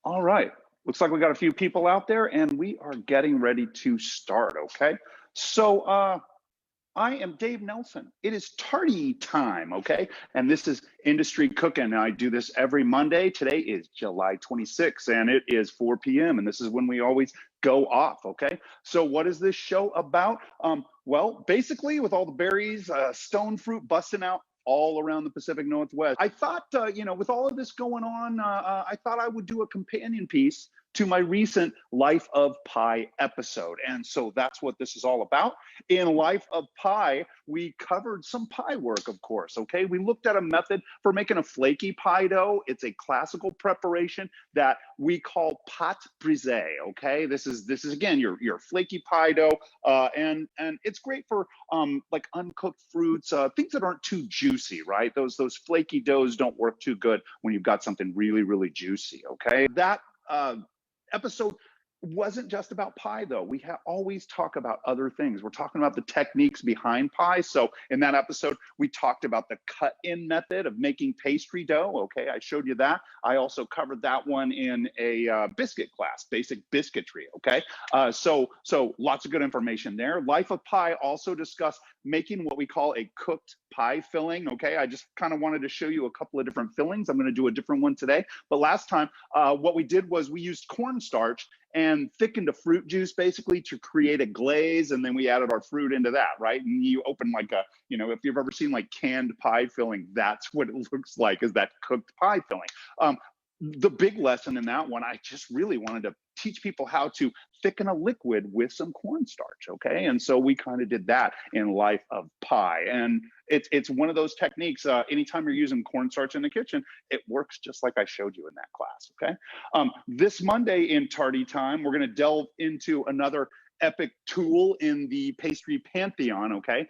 All right. Looks like we got a few people out there and we are getting ready to start, okay? So I am Dave Nelson. It is Tarty Time, okay? And this is Industry Cooking. I do this every Monday. Today is July 26th and it is 4 p.m. and this is when we always go off, okay? So what is this show about? Well, basically with all the berries, stone fruit busting out all around the Pacific Northwest. I thought, with all of this going on, I thought I would do a companion piece to my recent Life of Pie episode. And so that's what this is all about. In Life of Pie, we covered some pie work, of course, okay? We looked at a method for making a flaky pie dough. It's a classical preparation that we call Pâte Brisée, okay? This is again, your flaky pie dough, and it's great for like uncooked fruits, things that aren't too juicy, right? Those flaky doughs don't work too good when you've got something really, really juicy, okay? That episode wasn't just about pie though. We always talk about other things. We're talking about the techniques behind pie. So in that episode, we talked about the cut-in method of making pastry dough. Okay, I showed you that. I also covered that one in a biscuit class, basic biscuitry. Okay, so lots of good information there. Life of Pie also discussed making what we call a cooked pie filling. Okay, I just kind of wanted to show you a couple of different fillings. I'm going to do a different one today. But last time, what we did was we used cornstarch and thickened a fruit juice basically to create a glaze, and then we added our fruit into that, right? And you open like a, if you've ever seen like canned pie filling, that's what it looks like, is that cooked pie filling. The big lesson in that one, I just really wanted to teach people how to thicken a liquid with some cornstarch, okay? And so we kind of did that in Life of Pie. And it's one of those techniques, anytime you're using cornstarch in the kitchen, it works just like I showed you in that class, okay? This Monday in Tarty Time, we're gonna delve into another epic tool in the pastry pantheon, okay?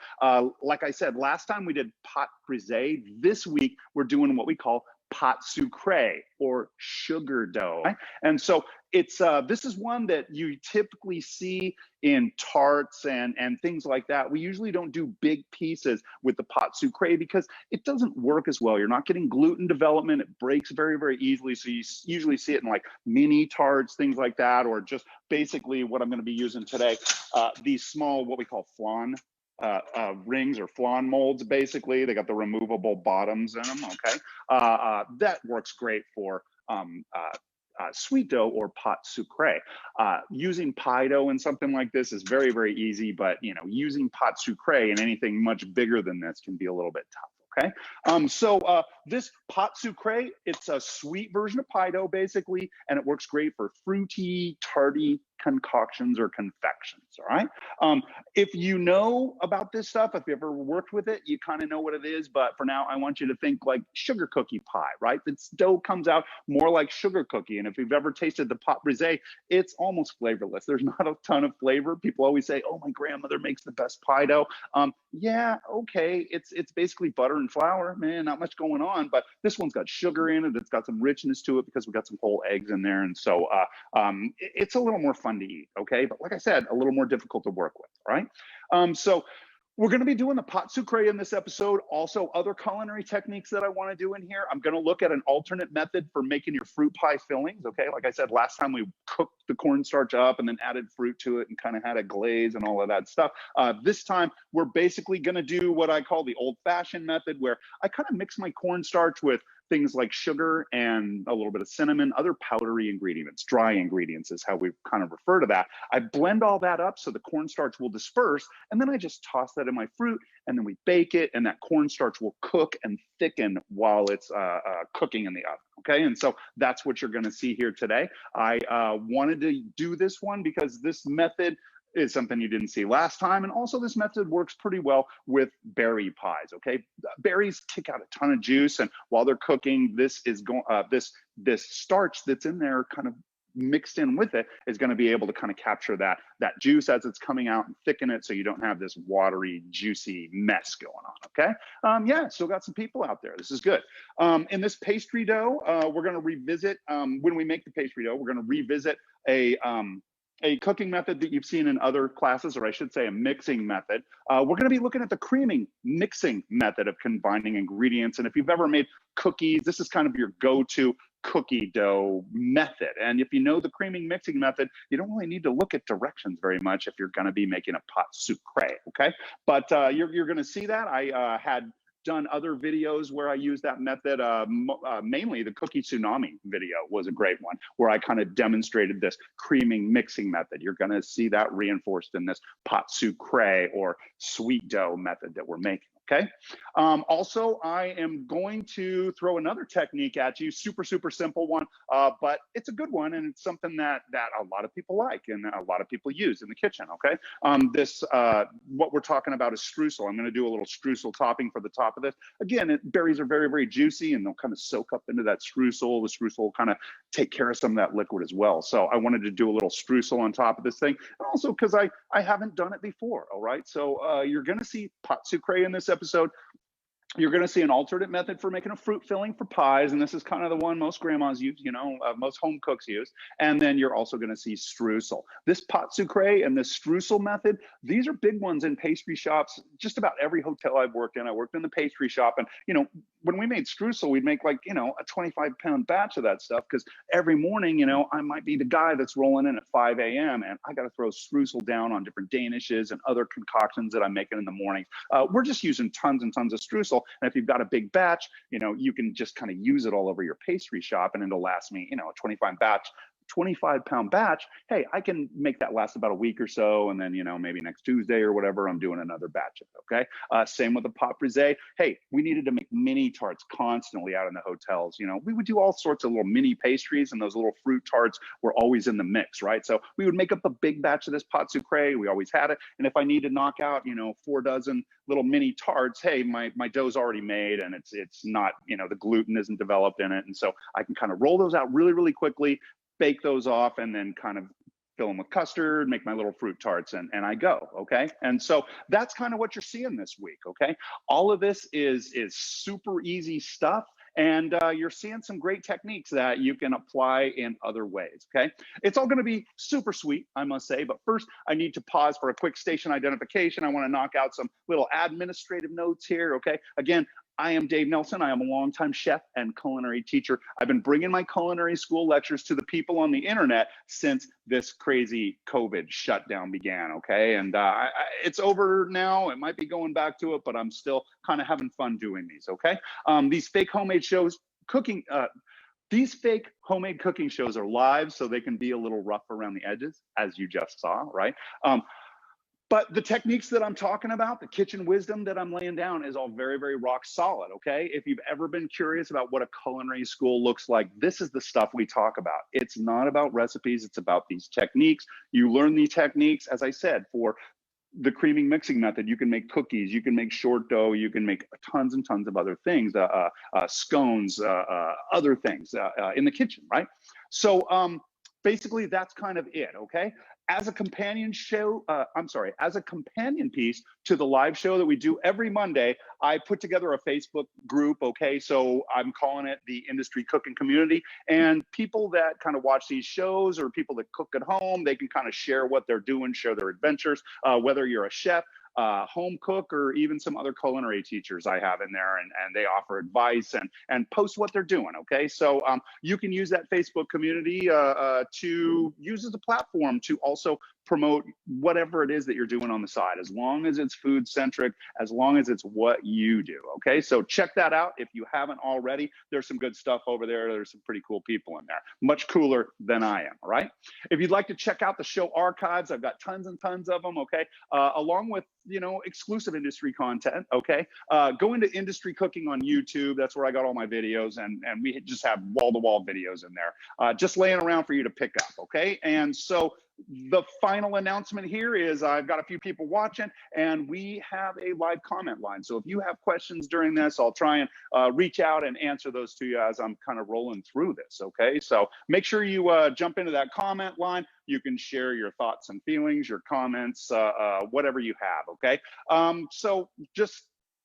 Like I said, last time we did Pâte Brisée. This week, we're doing what we call Pâte Sucrée, or sugar dough. Right? And so it's this is one that you typically see in tarts and things like that. We usually don't do big pieces with the Pâte Sucrée because it doesn't work as well. You're not getting gluten development. It breaks very, very easily. So you usually see it in like mini tarts, things like that, or just basically what I'm going to be using today, these small, what we call flan rings or flan molds. Basically, they got the removable bottoms in them. Okay, that works great for sweet dough or Pâte Sucrée. Using pie dough in something like this is very, very easy, but using Pâte Sucrée in anything much bigger than this can be a little bit tough. Okay, so this Pâte Sucrée, it's a sweet version of pie dough basically, and it works great for fruity, tarty concoctions or confections. All right. If you know about this stuff, if you ever worked with it, you kind of know what it is. But for now, I want you to think like sugar cookie pie, right? This dough comes out more like sugar cookie. And if you've ever tasted the Pâte Brisée, it's almost flavorless. There's not a ton of flavor. People always say, "Oh, my grandmother makes the best pie dough." Yeah, okay. It's basically butter and flour, man. Not much going on. But this one's got sugar in it. It's got some richness to it because we got some whole eggs in there, and so it's a little more fun to eat, okay? But like I said, a little more difficult to work with, right? So we're going to be doing the Pâte Sucrée in this episode. Also, other culinary techniques that I want to do in here. I'm going to look at an alternate method for making your fruit pie fillings, okay? Like I said, last time we cooked the cornstarch up and then added fruit to it and kind of had a glaze and all of that stuff. This time, we're basically going to do what I call the old-fashioned method, where I kind of mix my cornstarch with things like sugar and a little bit of cinnamon, other powdery ingredients, dry ingredients is how we kind of refer to that. I blend all that up so the cornstarch will disperse, and then I just toss that in my fruit, and then we bake it, and that cornstarch will cook and thicken while it's cooking in the oven, okay? And so that's what you're gonna see here today. I wanted to do this one because this method is something you didn't see last time. And also this method works pretty well with berry pies, okay? Berries kick out a ton of juice, and while they're cooking, this is going this starch that's in there kind of mixed in with it is going to be able to kind of capture that juice as it's coming out and thicken it so you don't have this watery, juicy mess going on, okay? Yeah, still got some people out there. This is good. In this pastry dough, we're going to revisit, when we make the pastry dough, we're going to revisit a cooking method that you've seen in other classes, or I should say a mixing method. We're going to be looking at the creaming mixing method of combining ingredients. And if you've ever made cookies, this is kind of your go-to cookie dough method. And if you know the creaming mixing method, you don't really need to look at directions very much if you're going to be making a pâte sucrée, okay? But you're going to see that. I had done other videos where I use that method. Mainly the cookie tsunami video was a great one where I kind of demonstrated this creaming mixing method. You're going to see that reinforced in this pâte sucrée or sweet dough method that we're making. Okay. Also, I am going to throw another technique at you, super simple one, but it's a good one, and it's something that a lot of people like and a lot of people use in the kitchen. Okay. What we're talking about is streusel. I'm going to do a little streusel topping for the top of this. Again, berries are very juicy, and they'll kind of soak up into that streusel. The streusel will kind of take care of some of that liquid as well. So I wanted to do a little streusel on top of this thing, and also because I haven't done it before. All right. So you're going to see pâte sucrée in this episode. You're going to see an alternate method for making a fruit filling for pies, and this is kind of the one most grandmas use, most home cooks use. And then you're also going to see streusel. This pâte sucrée and this streusel method, these are big ones in pastry shops. Just about every hotel I've worked in, I worked in the pastry shop, and when we made streusel, we'd make like a 25-pound batch of that stuff, because every morning, I might be the guy that's rolling in at 5 a.m. and I got to throw streusel down on different danishes and other concoctions that I'm making in the morning. We're just using tons and tons of streusel. And if you've got a big batch, you can just kind of use it all over your pastry shop, and it'll last me, a 25-pound batch. Hey, I can make that last about a week or so, and then maybe next Tuesday or whatever, I'm doing another batch of it. Okay. Same with the Pâte Brisée. Hey, we needed to make mini tarts constantly out in the hotels. We would do all sorts of little mini pastries, and those little fruit tarts were always in the mix, right? So we would make up a big batch of this Pâte Sucrée. We always had it, and if I need to knock out 4 dozen little mini tarts, hey, my dough's already made, and it's not, the gluten isn't developed in it, and so I can kind of roll those out really quickly, bake those off, and then kind of fill them with custard, make my little fruit tarts, and I go. Okay. And so that's kind of what you're seeing this week. Okay. All of this is super easy stuff. And you're seeing some great techniques that you can apply in other ways. Okay. It's all going to be super sweet, I must say. But first, I need to pause for a quick station identification. I want to knock out some little administrative notes here. Okay. Again, I am Dave Nelson. I am a longtime chef and culinary teacher. I've been bringing my culinary school lectures to the people on the internet since this crazy COVID shutdown began, okay? And it's over now. It might be going back to it, but I'm still kind of having fun doing these, okay? These fake homemade shows, these fake homemade cooking shows are live, so they can be a little rough around the edges, as you just saw, right? But the techniques that I'm talking about, the kitchen wisdom that I'm laying down is all very rock solid, okay? If you've ever been curious about what a culinary school looks like, this is the stuff we talk about. It's not about recipes, it's about these techniques. You learn these techniques, as I said, for the creaming mixing method. You can make cookies, you can make short dough, you can make tons and tons of other things, scones, other things in the kitchen, right? So basically that's kind of it, okay? As a companion show, as a companion piece to the live show that we do every Monday, I put together a Facebook group, okay? So I'm calling it the Industry Cooking Community. And people that kind of watch these shows or people that cook at home, they can kind of share what they're doing, share their adventures, whether you're a chef, home cook, or even some other culinary teachers I have in there, and they offer advice and post what they're doing, okay? So you can use that Facebook community to use as a platform to also promote whatever it is that you're doing on the side, as long as it's food centric, as long as it's what you do, okay? So check that out if you haven't already. There's some good stuff over there. There's some pretty cool people in there, much cooler than I am, all right? If you'd like to check out the show archives, I've got tons and tons of them, okay? Along with, exclusive industry content, okay? Go into Industry Cooking on YouTube. That's where I got all my videos, and we just have wall-to-wall videos in there, just laying around for you to pick up, okay? And so the final announcement here is I've got a few people watching, and we have a live comment line. So if you have questions during this, I'll try and reach out and answer those to you as I'm kind of rolling through this, okay? So make sure you jump into that comment line. You can share your thoughts and feelings, your comments, whatever you have, okay? So just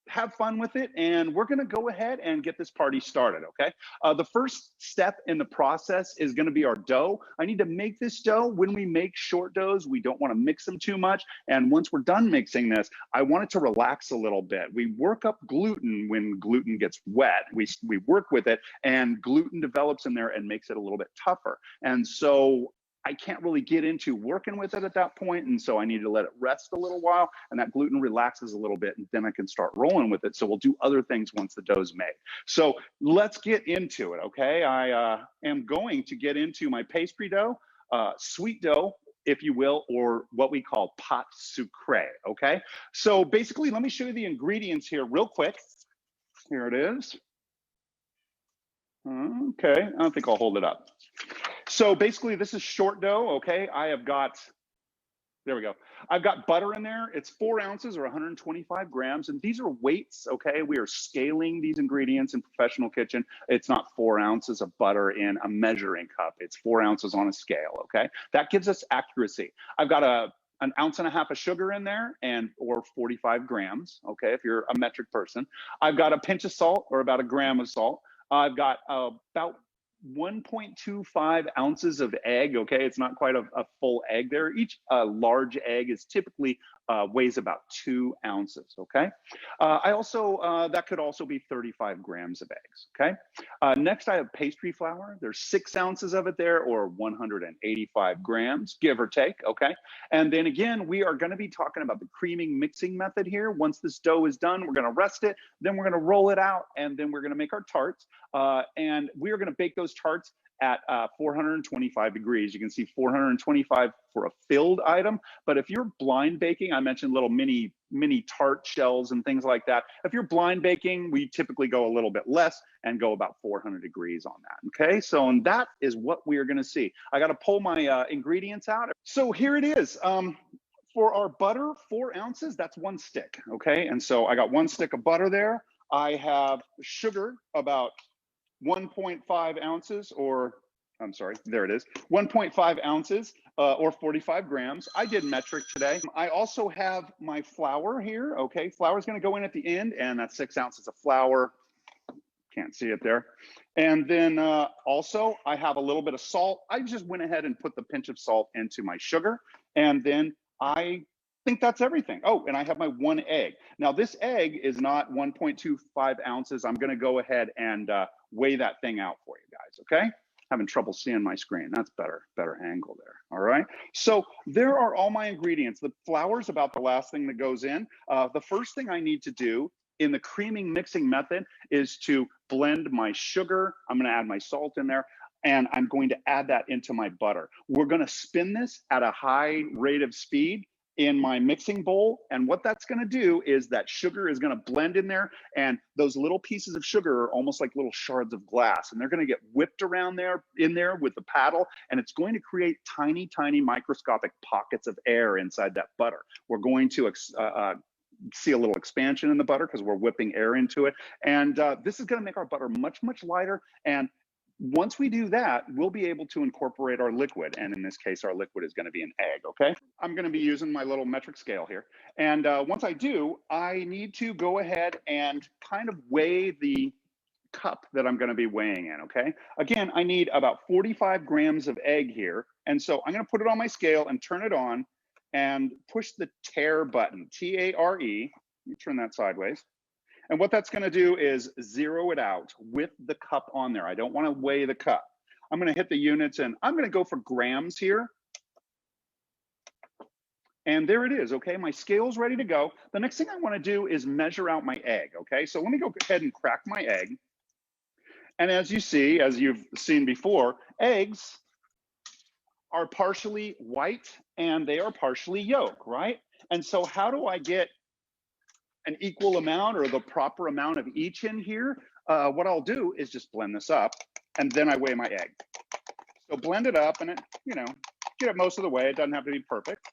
have fun with it, and we're gonna go ahead and get this party started, okay? The first step in the process is gonna be our dough. I need to make this dough. When we make short doughs, we don't wanna mix them too much, and once we're done mixing this, I want it to relax a little bit. We work up gluten when gluten gets wet. We work with it, and gluten develops in there and makes it a little bit tougher. And so I can't really get into working with it at that point, and so I need to let it rest a little while, and that gluten relaxes a little bit, and then I can start rolling with it. So we'll do other things once the dough's made. So let's get into it, okay? I am going to get into my pastry dough, sweet dough, if you will, or what we call pâte sucrée, okay? So basically, let me show you the ingredients here real quick. Here it is. Okay, I don't think I'll hold it up. So basically, this is short dough, okay? I have got, there we go. I've got butter in there. It's 4 ounces or 125 grams. And these are weights, okay? We are scaling these ingredients in professional kitchen. It's not 4 ounces of butter in a measuring cup. It's 4 ounces on a scale, okay? That gives us accuracy. I've got an ounce and a half of sugar in there, or 45 grams, okay, if you're a metric person. I've got a pinch of salt, or about a gram of salt. I've got about 1.25 ounces of egg, okay? It's not quite a full egg there. Each large egg is typically weighs about 2 ounces, okay? I also, that could also be 35 grams of eggs, okay? Next, I have pastry flour. There's 6 ounces of it there, or 185 grams, give or take, okay? And then again, we are gonna be talking about the creaming mixing method here. Once this dough is done, we're gonna rest it, then we're gonna roll it out, and then we're gonna make our tarts. And we are gonna bake those tarts at 425 degrees. You can see 425 for a filled item, but if you're blind baking, I mentioned little mini tart shells and things like that. If you're blind baking, we typically go a little bit less and go about 400 degrees on that, okay? So, and that is what we are gonna see. I gotta pull my ingredients out. So here it is. For our butter, 4 ounces, that's 1 stick, okay? And so I got 1 stick of butter there. I have sugar, about 1.5 ounces, or I'm sorry, there it is, 1.5 ounces or 45 grams. I did metric today. I also have my flour here, okay? Flour is gonna go in at the end, and that's 6 ounces of flour. Can't see it there. And then also I have a little bit of salt. I just went ahead and put the pinch of salt into my sugar, and then I think that's everything. Oh, and I have my 1 egg. Now this egg is not 1.25 ounces. I'm gonna go ahead and weigh that thing out for you guys, okay? Having trouble seeing my screen. That's better angle there, all right? So there are all my ingredients. The flour is about the last thing that goes in. The first thing I need to do in the creaming mixing method is to blend my sugar. I'm gonna add my salt in there, and I'm going to add that into my butter. We're gonna spin this at a high rate of speed in my mixing bowl, and what that's gonna do is that sugar is gonna blend in there, and those little pieces of sugar are almost like little shards of glass, and they're gonna get whipped around there, in there with the paddle, and it's going to create tiny, tiny microscopic pockets of air inside that butter. We're going to see a little expansion in the butter because we're whipping air into it, and this is gonna make our butter much, much lighter, and once we do that, we'll be able to incorporate our liquid. And in this case, our liquid is gonna be an egg, okay? I'm gonna be using my little metric scale here. And once I do, I need to go ahead and kind of weigh the cup that I'm gonna be weighing in, okay? Again, I need about 45 grams of egg here. And so I'm gonna put it on my scale and turn it on and push the tare button, T-A-R-E. Let me turn that sideways. And what that's gonna do is zero it out with the cup on there. I don't wanna weigh the cup. I'm gonna hit the units, and I'm gonna go for grams here. And there it is, okay? My scale's ready to go. The next thing I wanna do is measure out my egg, okay? So let me go ahead and crack my egg. And as you see, as you've seen before, eggs are partially white and they are partially yolk, right? And so how do I get an equal amount or the proper amount of each in here? What I'll do is just blend this up, and then I weigh my egg. So blend it up, and it, you know, get it most of the way. It doesn't have to be perfect.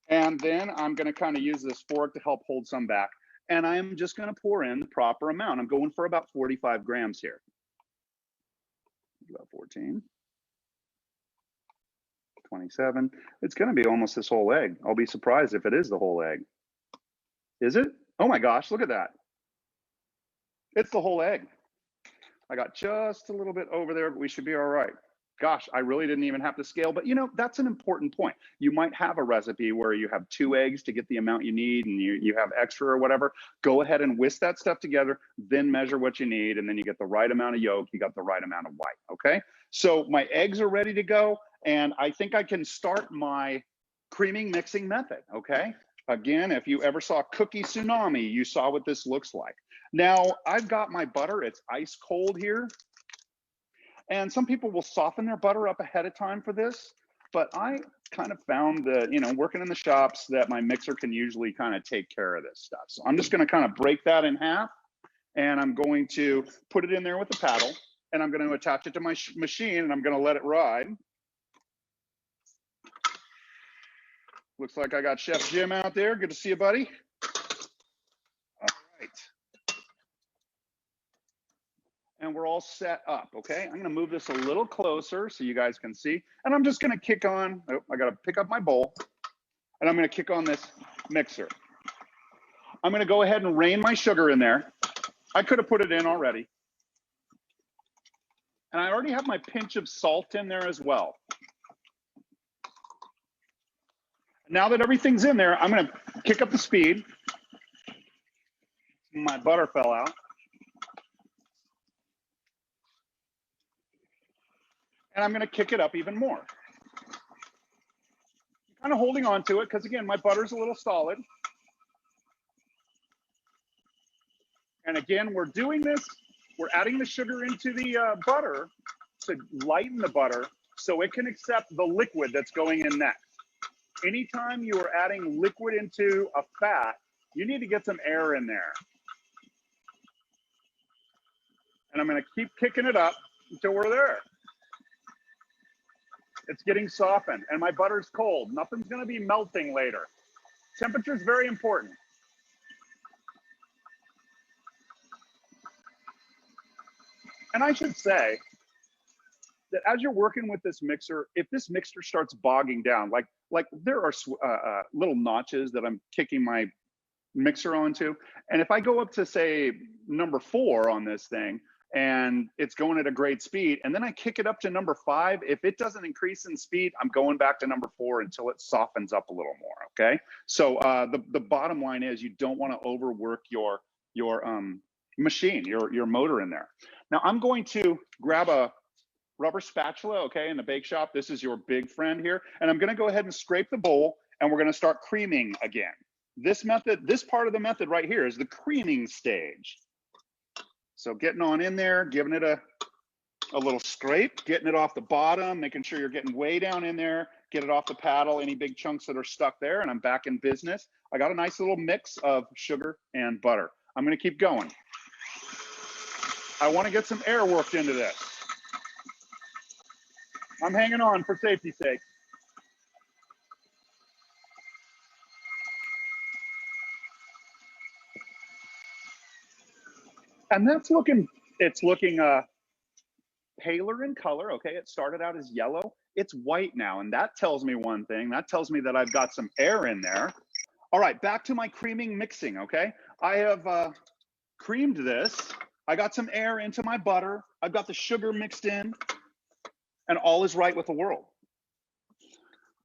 And then I'm gonna kind of use this fork to help hold some back. And I'm just gonna pour in the proper amount. I'm going for about 45 grams here. About 14, 27. It's gonna be almost this whole egg. I'll be surprised if it is the whole egg. Is it? Oh my gosh, look at that. It's the whole egg. I got just a little bit over there, but we should be all right. Gosh, I really didn't even have to scale, but you know, that's an important point. You might have a recipe where you have 2 eggs to get the amount you need and you have extra or whatever. Go ahead and whisk that stuff together, then measure what you need, and then you get the right amount of yolk, you got the right amount of white, okay? So my eggs are ready to go, and I think I can start my creaming mixing method, okay? Again, if you ever saw Cookie Tsunami, you saw what this looks like. Now, I've got my butter, it's ice cold here. And some people will soften their butter up ahead of time for this, but I kind of found that, you know, working in the shops that my mixer can usually kind of take care of this stuff. So I'm just gonna kind of break that in half, and I'm going to put it in there with the paddle, and I'm gonna attach it to my machine, and I'm gonna let it ride. Looks like I got Chef Jim out there. Good to see you, buddy. All right. And we're all set up, okay? I'm gonna move this a little closer so you guys can see. And I'm just gonna kick on, oh, I gotta pick up my bowl, and I'm gonna kick on this mixer. I'm gonna go ahead and rain my sugar in there. I could have put it in already. And I already have my pinch of salt in there as well. Now that everything's in there, I'm gonna kick up the speed. My butter fell out. And I'm gonna kick it up even more. I'm kind of holding on to it because again, my butter's a little solid. And again, we're doing this, we're adding the sugar into the butter to lighten the butter so it can accept the liquid that's going in next. Anytime you are adding liquid into a fat, you need to get some air in there. And I'm gonna keep kicking it up until we're there. It's getting softened and my butter's cold. Nothing's gonna be melting later. Temperature is very important. And I should say that as you're working with this mixer, if this mixer starts bogging down, like there are little notches that I'm kicking my mixer onto. And if I go up to say number 4 on this thing, and it's going at a great speed, and then I kick it up to number 5. If it doesn't increase in speed, I'm going back to number 4 until it softens up a little more, okay? So the bottom line is you don't wanna overwork your machine, your motor in there. Now I'm going to grab a rubber spatula, okay, in the bake shop. This is your big friend here. And I'm gonna go ahead and scrape the bowl, and we're gonna start creaming again. This method, this part of the method right here is the creaming stage. So getting on in there, giving it a little scrape, getting it off the bottom, making sure you're getting way down in there, get it off the paddle, any big chunks that are stuck there, and I'm back in business. I got a nice little mix of sugar and butter. I'm gonna keep going. I wanna get some air worked into this. I'm hanging on for safety's sake. And that's looking, it's looking paler in color, okay? It started out as yellow. It's white now, and that tells me one thing. That tells me that I've got some air in there. All right, back to my creaming mixing, okay? I have creamed this. I got some air into my butter. I've got the sugar mixed in, and all is right with the world.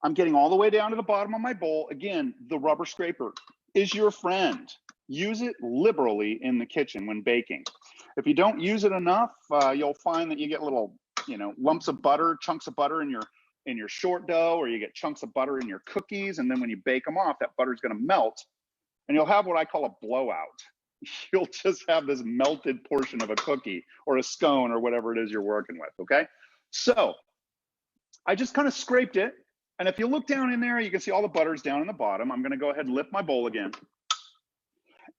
I'm getting all the way down to the bottom of my bowl. Again, the rubber scraper is your friend. Use it liberally in the kitchen when baking. If you don't use it enough, you'll find that you get little, you know, lumps of butter, chunks of butter in your short dough, or you get chunks of butter in your cookies, and then when you bake them off, that butter's gonna melt, and you'll have what I call a blowout. You'll just have this melted portion of a cookie or a scone or whatever it is you're working with, okay? So I just kind of scraped it, and if you look down in there, you can see all the butter's down in the bottom. I'm gonna go ahead and lift my bowl again.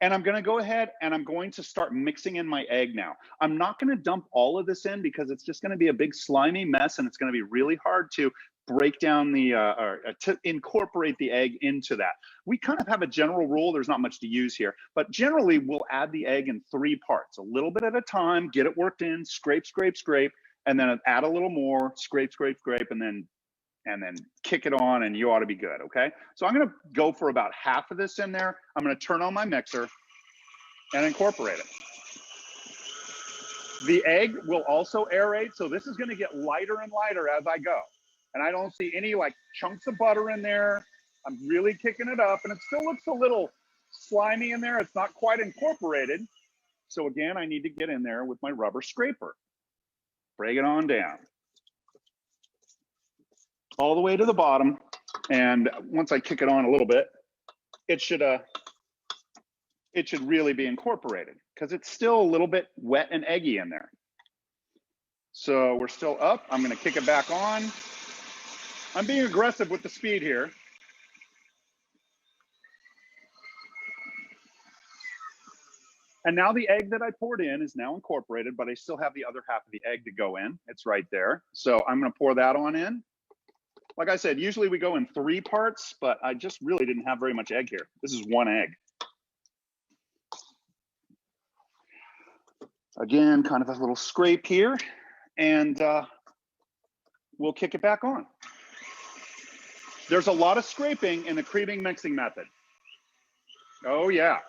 And I'm gonna go ahead and I'm going to start mixing in my egg now. I'm not gonna dump all of this in because it's just gonna be a big slimy mess, and it's gonna be really hard to break down the, to incorporate the egg into that. We kind of have a general rule, there's not much to use here, but generally we'll add the egg in 3 parts, a little bit at a time, get it worked in, scrape, scrape, scrape, and then add a little more, scrape, scrape, scrape, and then kick it on, and you ought to be good, okay? So I'm gonna go for about half of this in there. I'm gonna turn on my mixer, and incorporate it. The egg will also aerate, so this is going to get lighter and lighter as I go. And I don't see any like chunks of butter in there. I'm really kicking it up, and it still looks a little slimy in there. It's not quite incorporated. So again, I need to get in there with my rubber scraper. Bring it on down. All the way to the bottom. And once I kick it on a little bit, it should really be incorporated because it's still a little bit wet and eggy in there. So we're still up. I'm going to kick it back on. I'm being aggressive with the speed here. And now the egg that I poured in is now incorporated, but I still have the other half of the egg to go in. It's right there. So I'm going to pour that on in. Like I said, usually we go in 3 parts, but I just really didn't have very much egg here. This is 1 egg. Again, kind of a little scrape here, and we'll kick it back on. There's a lot of scraping in the creaming mixing method. Oh yeah.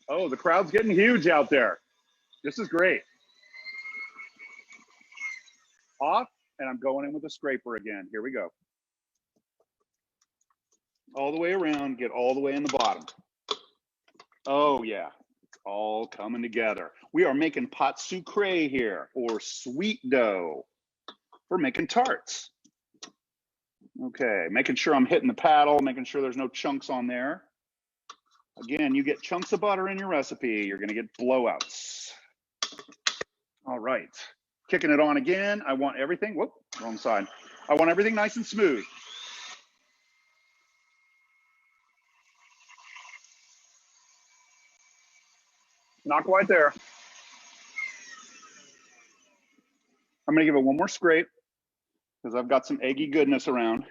Oh, the crowd's getting huge out there. This is great. Off, and I'm going in with a scraper again. Here we go. All the way around, get all the way in the bottom. Oh yeah. All coming together. We are making Pâte Sucrée here, or sweet dough. We're making tarts. Okay, making sure I'm hitting the paddle, making sure there's no chunks on there. Again, you get chunks of butter in your recipe, you're gonna get blowouts. All right, kicking it on again. I want everything, whoop, wrong side. I want everything nice and smooth. Not quite there. I'm gonna give it one more scrape because I've got some eggy goodness around.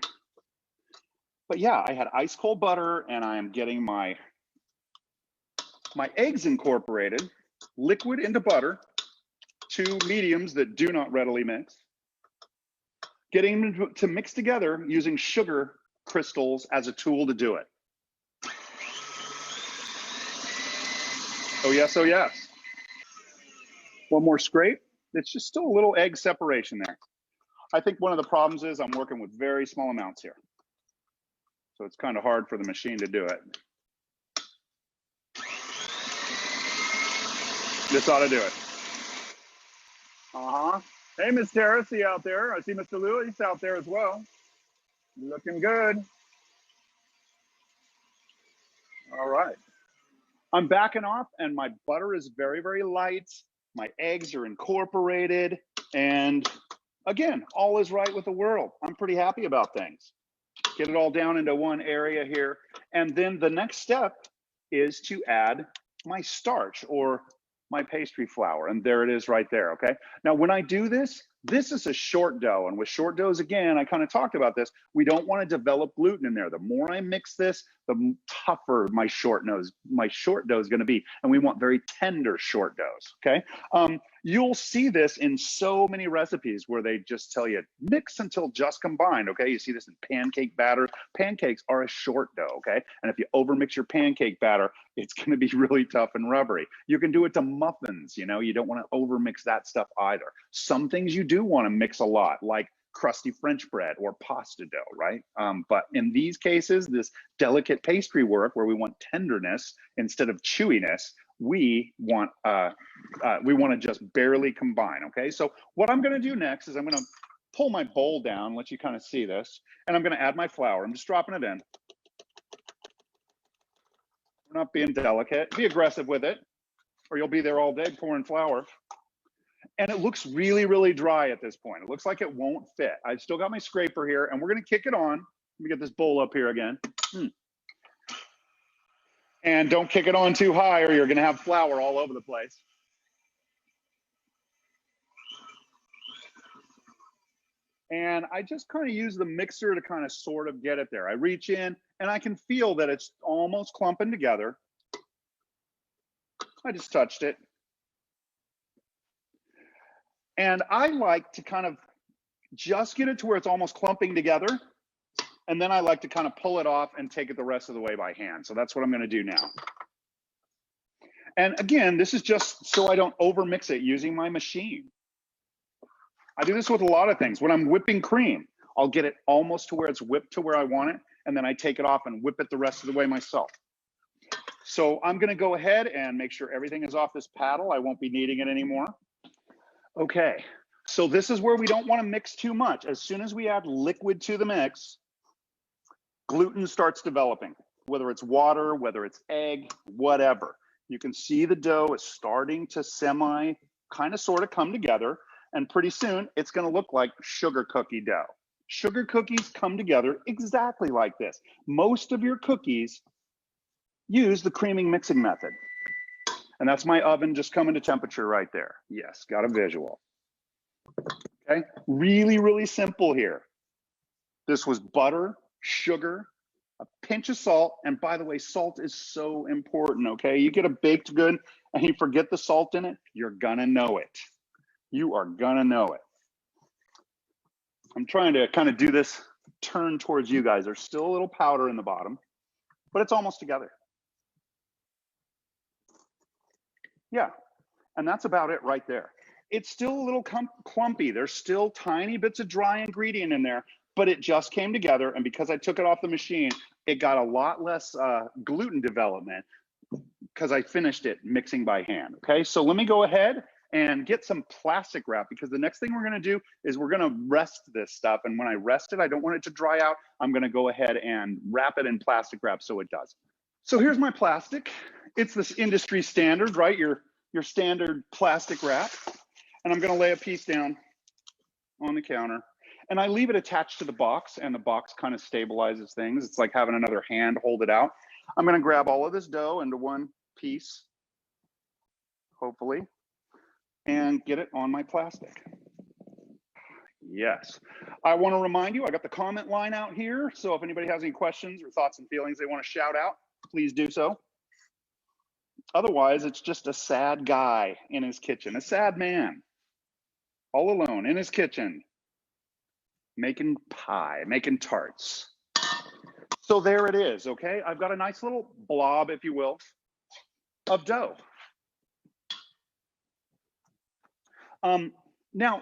But yeah, I had ice cold butter and I am getting my eggs incorporated, liquid into butter, 2 mediums that do not readily mix. Getting them to mix together using sugar crystals as a tool to do it. Oh yes, oh yes. One more scrape. It's just still a little egg separation there. I think one of the problems is I'm working with very small amounts here. So it's kind of hard for the machine to do it. This ought to do it. Hey, Miss Tara, see you out there. I see Mr. Lewis out there as well. Looking good. All right. I'm backing off and my butter is very, very light. My eggs are incorporated. And again, all is right with the world. I'm pretty happy about things. Get it all down into one area here. And then the next step is to add my starch or my pastry flour. And there it is right there, okay? Now, when I do this, this is a short dough. And with short doughs, again, I kind of talked about this. We don't want to develop gluten in there. The more I mix this, the tougher my short dough is going to be. And we want very tender short doughs, okay? You'll see this in so many recipes where they just tell you, mix until just combined, okay? You see this in pancake batter. Pancakes are a short dough, okay? And if you overmix your pancake batter, it's gonna be really tough and rubbery. You can do it to muffins, you know? You don't wanna overmix that stuff either. Some things you do wanna mix a lot, like crusty French bread or pasta dough, right? But in these cases, this delicate pastry work where we want tenderness instead of chewiness, we want to just barely combine, okay? So what I'm gonna do next is I'm gonna pull my bowl down, let you kind of see this, and I'm gonna add my flour. I'm just dropping it in. We're not being delicate. Be aggressive with it, or you'll be there all day pouring flour. And it looks really, really dry at this point. It looks like it won't fit. I've still got my scraper here, and we're gonna kick it on. Let me get this bowl up here again. And don't kick it on too high or you're gonna have flour all over the place. And I just kind of use the mixer to kind of sort of get it there. I reach in and I can feel that it's almost clumping together. I just touched it. And I like to kind of just get it to where it's almost clumping together. And then I like to kind of pull it off and take it the rest of the way by hand. So that's what I'm gonna do now. And again, this is just so I don't overmix it using my machine. I do this with a lot of things. When I'm whipping cream, I'll get it almost to where it's whipped to where I want it, and then I take it off and whip it the rest of the way myself. So I'm gonna go ahead and make sure everything is off this paddle. I won't be needing it anymore. Okay, so this is where we don't wanna mix too much. As soon as we add liquid to the mix, gluten starts developing, whether it's water, whether it's egg, whatever. You can see the dough is starting to kind of sort of come together, and pretty soon it's gonna look like sugar cookie dough. Sugar cookies come together exactly like this. Most of your cookies use the creaming mixing method. And that's my oven just coming to temperature right there. Yes, got a visual. Okay, really, really simple here. This was butter, sugar, a pinch of salt. And by the way, salt is so important, okay? You get a baked good and you forget the salt in it, you're gonna know it. You are gonna know it. I'm trying to kind of do this turn towards you guys. There's still a little powder in the bottom, but it's almost together. Yeah, and that's about it right there. It's still a little clumpy. There's still tiny bits of dry ingredient in there, but it just came together. And because I took it off the machine, it got a lot less gluten development because I finished it mixing by hand. Okay, so let me go ahead and get some plastic wrap, because the next thing we're gonna do is we're gonna rest this stuff. And when I rest it, I don't want it to dry out. I'm gonna go ahead and wrap it in plastic wrap so it does. So here's my plastic. It's this industry standard, right? Your standard plastic wrap. And I'm gonna lay a piece down on the counter, and I leave it attached to the box, and the box kind of stabilizes things. It's like having another hand hold it out. I'm gonna grab all of this dough into one piece, hopefully, and get it on my plastic. Yes. I want to remind you, I got the comment line out here. So if anybody has any questions or thoughts and feelings they want to shout out, please do so. Otherwise, it's just a sad guy in his kitchen, a sad man, all alone in his kitchen, making pie, making tarts. So there it is, okay? I've got a nice little blob, if you will, of dough. Now,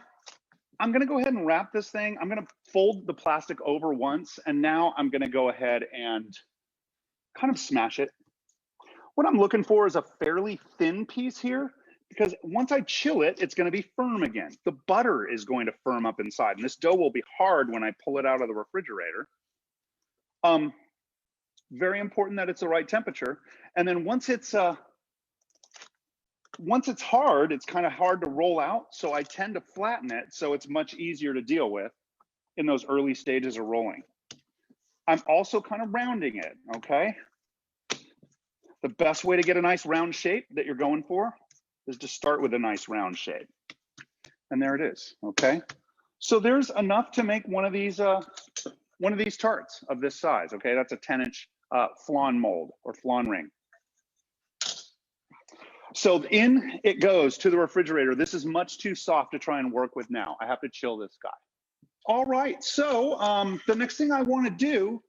I'm gonna go ahead and wrap this thing. I'm gonna fold the plastic over once, and now I'm gonna go ahead and kind of smash it. What I'm looking for is a fairly thin piece here, because once I chill it, it's gonna be firm again. The butter is going to firm up inside, and this dough will be hard when I pull it out of the refrigerator. Very important that it's the right temperature. And then once it's hard, it's kind of hard to roll out. So I tend to flatten it so it's much easier to deal with in those early stages of rolling. I'm also kind of rounding it, okay? The best way to get a nice round shape that you're going for is to start with a nice round shape. And there it is, okay? So there's enough to make one of these tarts of this size, okay? That's a 10-inch flan mold or flan ring. So in it goes to the refrigerator. This is much too soft to try and work with now. I have to chill this guy. All right, so the next thing I want to do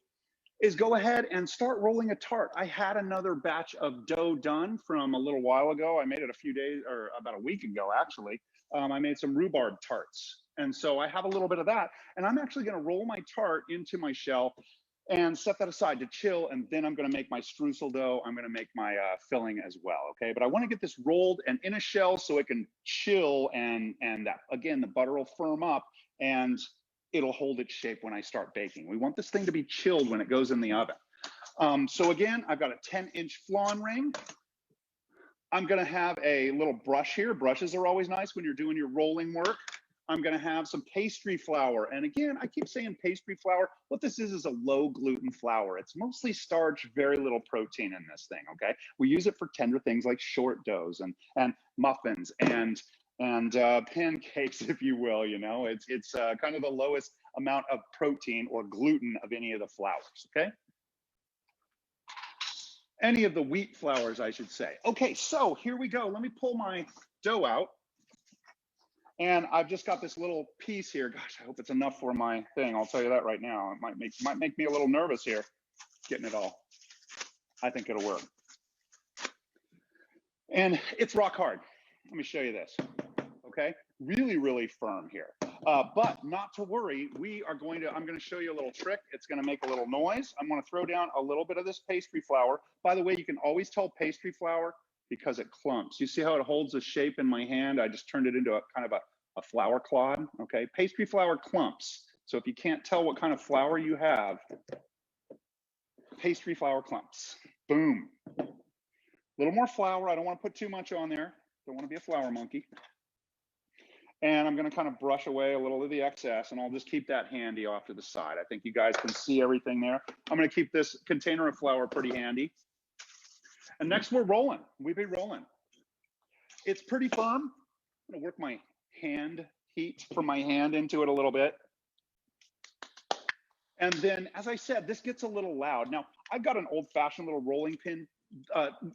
is go ahead and start rolling a tart. I had another batch of dough done from a little while ago. I made it a few days, or about a week ago, actually. I made some rhubarb tarts. And so I have a little bit of that. And I'm actually going to roll my tart into my shell and set that aside to chill. And then I'm going to make my streusel dough. I'm going to make my filling as well. Okay, but I want to get this rolled and in a shell so it can chill, and that, again, the butter will firm up and it'll hold its shape when I start baking. We want this thing to be chilled when it goes in the oven. So again, I've got a 10-inch flan ring. I'm gonna have a little brush here. Brushes are always nice when you're doing your rolling work. I'm gonna have some pastry flour. And again, I keep saying pastry flour. What this is a low gluten flour. It's mostly starch, very little protein in this thing, okay? We use it for tender things like short doughs and muffins and pancakes, if you will. You know, it's kind of the lowest amount of protein or gluten of any of the flours, okay? Any of the wheat flours, I should say. Okay, so here we go. Let me pull my dough out. And I've just got this little piece here. Gosh, I hope it's enough for my thing. I'll tell you that right now. It might make me a little nervous here, getting it all. I think it'll work. And it's rock hard. Let me show you this, okay? Really, really firm here. But not to worry, I'm gonna show you a little trick. It's gonna make a little noise. I'm gonna throw down a little bit of this pastry flour. By the way, you can always tell pastry flour because it clumps. You see how it holds the shape in my hand? I just turned it into a kind of a flour clod, okay? Pastry flour clumps. So if you can't tell what kind of flour you have, pastry flour clumps. Boom. A little more flour. I don't want to put too much on there. Don't want to be a flour monkey. And I'm going to kind of brush away a little of the excess, and I'll just keep that handy off to the side. I think you guys can see everything there. I'm going to keep this container of flour pretty handy. And next we're rolling. We'll be rolling. It's pretty firm. I'm going to work my hand heat from my hand into it a little bit. And then, as I said, this gets a little loud. Now, I've got an old-fashioned little rolling pin.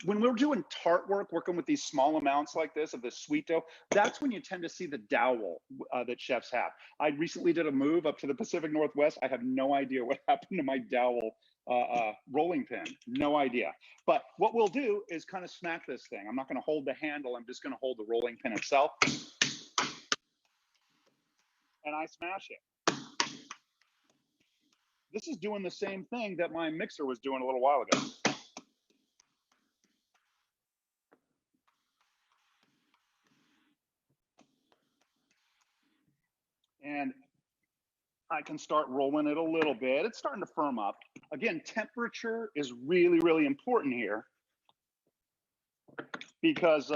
When we're doing tart work, working with these small amounts like this of this sweet dough, that's when you tend to see the dowel that chefs have. I recently did a move up to the Pacific Northwest. I have no idea what happened to my dowel rolling pin. No idea. But what we'll do is kind of smack this thing. I'm not going to hold the handle. I'm just going to hold the rolling pin itself. And I smash it. This is doing the same thing that my mixer was doing a little while ago. And I can start rolling it a little bit. It's starting to firm up. Again, temperature is really, really important here because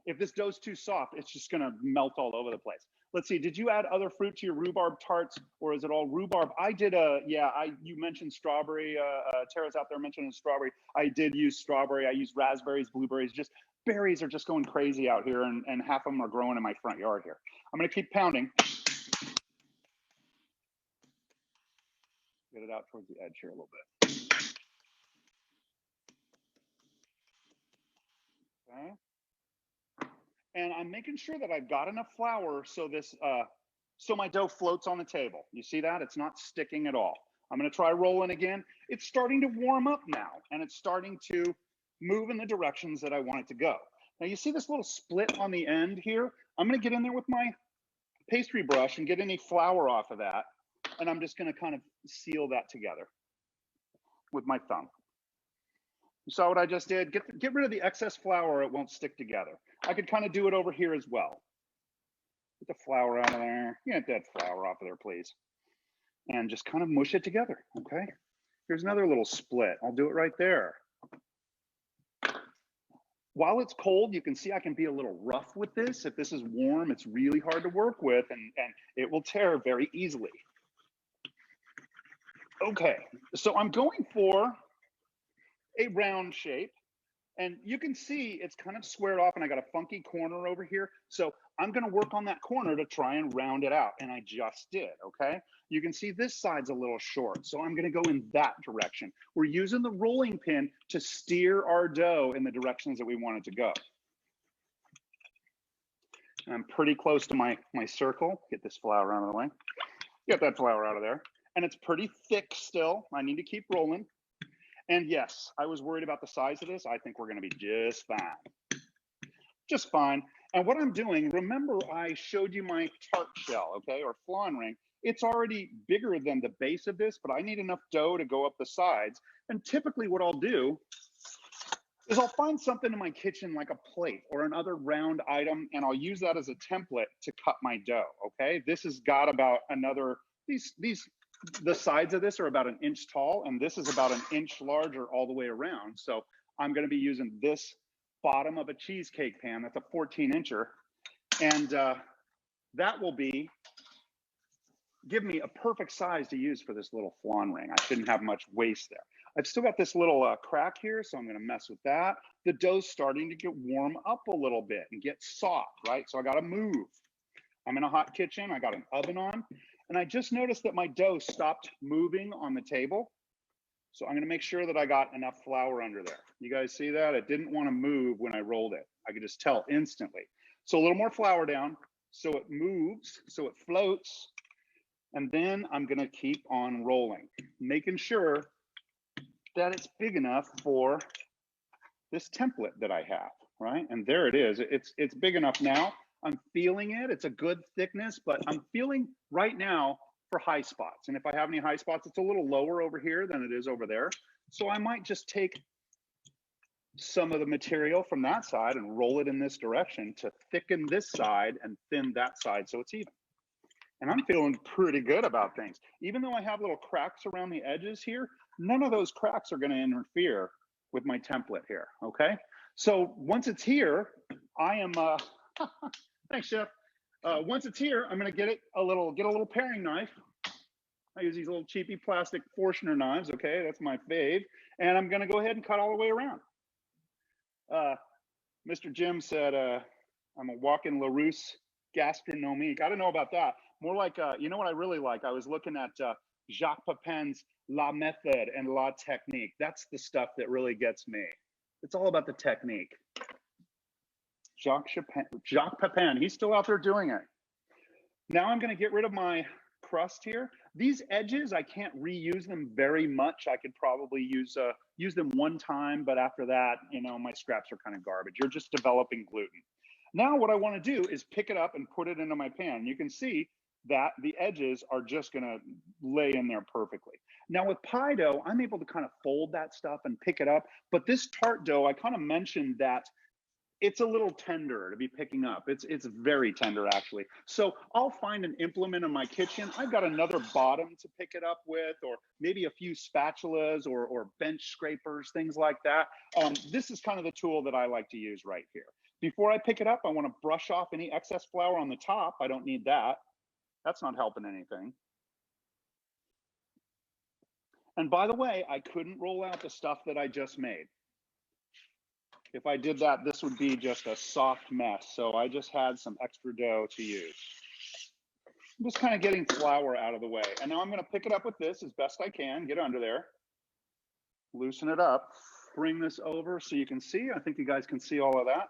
if this dough's too soft, it's just gonna melt all over the place. Let's see, did you add other fruit to your rhubarb tarts, or is it all rhubarb? I did you mentioned strawberry, Tara's out there mentioning strawberry. I did use strawberry, I used raspberries, blueberries, just berries are just going crazy out here, and half of them are growing in my front yard here. I'm gonna keep pounding. Get it out towards the edge here a little bit. Okay. And I'm making sure that I've got enough flour so so my dough floats on the table. You see that? It's not sticking at all. I'm going to try rolling again. It's starting to warm up now, and it's starting to move in the directions that I want it to go. Now you see this little split on the end here? I'm going to get in there with my pastry brush and get any flour off of that. And I'm just going to kind of seal that together with my thumb. You saw what I just did? Get rid of the excess flour, it won't stick together. I could kind of do it over here as well. Get the flour out of there. Get that flour off of there, please. And just kind of mush it together, okay? Here's another little split. I'll do it right there. While it's cold, you can see I can be a little rough with this. If this is warm, it's really hard to work with, and it will tear very easily. Okay, so I'm going for a round shape, and you can see it's kind of squared off, and I got a funky corner over here. So I'm going to work on that corner to try and round it out, and I just did. Okay, you can see this side's a little short, so I'm going to go in that direction. We're using the rolling pin to steer our dough in the directions that we want it to go. And I'm pretty close to my circle. Get this flour out of the way. Get that flour out of there. And it's pretty thick still. I need to keep rolling. And yes, I was worried about the size of this. I think we're going to be just fine. Just fine. And what I'm doing, remember I showed you my tart shell, okay, or flan ring. It's already bigger than the base of this, but I need enough dough to go up the sides. And typically what I'll do is I'll find something in my kitchen like a plate or another round item, and I'll use that as a template to cut my dough, okay? This has got about another, the sides of this are about 1 inch tall, and this is about 1 inch larger all the way around. So I'm going to be using this bottom of a cheesecake pan. That's a 14-incher. And that will give me a perfect size to use for this little flan ring. I shouldn't have much waste there. I've still got this little crack here, so I'm going to mess with that. The dough's starting to get warm up a little bit and get soft, right? So I got to move. I'm in a hot kitchen. I got an oven on. And I just noticed that my dough stopped moving on the table. So I'm going to make sure that I got enough flour under there. You guys see that? It didn't want to move when I rolled it. I could just tell instantly. So a little more flour down so it moves, so it floats. And then I'm going to keep on rolling, making sure that it's big enough for this template that I have, right? And there it is. It's big enough now. I'm feeling it. It's a good thickness, but I'm feeling right now for high spots. And if I have any high spots, it's a little lower over here than it is over there. So I might just take some of the material from that side and roll it in this direction to thicken this side and thin that side so it's even. And I'm feeling pretty good about things. Even though I have little cracks around the edges here, none of those cracks are going to interfere with my template here, okay? So once it's here, I am, thanks, Chef. Once it's here, I'm going to get a little paring knife. I use these little cheapy plastic Forstner knives, okay? That's my fave. And I'm going to go ahead and cut all the way around. Mr. Jim said, I'm a walking LaRousse gastronomique. I don't know about that. More like, you know what I really like? I was looking at Jacques Pepin's La Méthode and La Technique. That's the stuff that really gets me. It's all about the technique. Jacques Pepin, he's still out there doing it. Now I'm going to get rid of my crust here. These edges, I can't reuse them very much. I could probably use them one time, but after that, you know, my scraps are kind of garbage. You're just developing gluten. Now what I want to do is pick it up and put it into my pan. You can see that the edges are just going to lay in there perfectly. Now with pie dough, I'm able to kind of fold that stuff and pick it up. But this tart dough, I kind of mentioned that it's a little tender to be picking up. It's very tender actually. So I'll find an implement in my kitchen. I've got another bottom to pick it up with, or maybe a few spatulas or bench scrapers, things like that. This is kind of the tool that I like to use right here. Before I pick it up, I want to brush off any excess flour on the top. I don't need that. That's not helping anything. And by the way, I couldn't roll out the stuff that I just made. If I did that, this would be just a soft mess. So I just had some extra dough to use. I'm just kind of getting flour out of the way. And now I'm going to pick it up with this as best I can, get under there, loosen it up, bring this over so you can see. I think you guys can see all of that.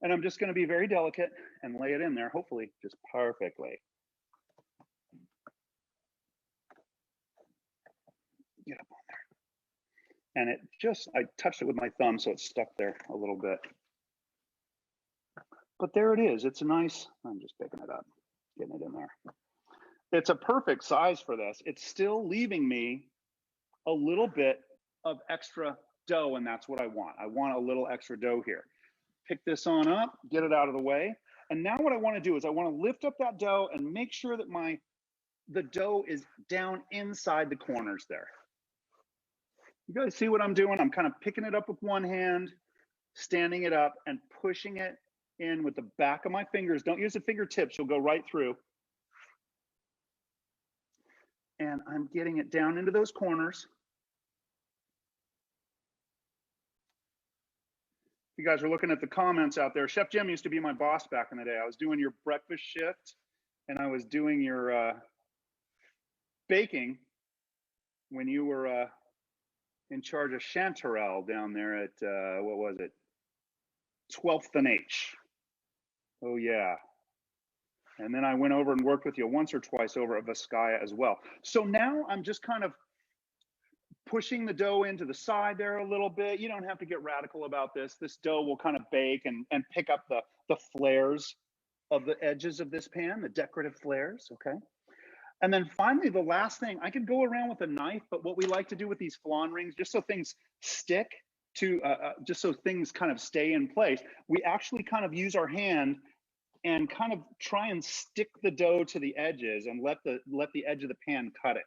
And I'm just going to be very delicate and lay it in there, hopefully just perfectly. Get up on there. And it just, I touched it with my thumb, so it's stuck there a little bit. But there it is. It's nice. I'm just picking it up, getting it in there. It's a perfect size for this. It's still leaving me a little bit of extra dough, and that's what I want. I want a little extra dough here. Pick this on up, get it out of the way. And now what I want to do is I want to lift up that dough and make sure that the dough is down inside the corners there. You guys see what I'm doing? I'm kind of picking it up with one hand, standing it up and pushing it in with the back of my fingers. Don't use the fingertips, you'll go right through. And I'm getting it down into those corners. You guys are looking at the comments out there. Chef Jim used to be my boss back in the day. I was doing your breakfast shift and I was doing your baking when you were in charge of Chanterelle down there at, what was it? 12th and H. Oh yeah. And then I went over and worked with you once or twice over at Vizcaya as well. So now I'm just kind of pushing the dough into the side there a little bit. You don't have to get radical about this. This dough will kind of bake and pick up the flares of the edges of this pan, the decorative flares, okay? And then finally, the last thing, I could go around with a knife, but what we like to do with these flan rings, just so things stick to, just so things kind of stay in place, we actually kind of use our hand and kind of try and stick the dough to the edges and let the edge of the pan cut it.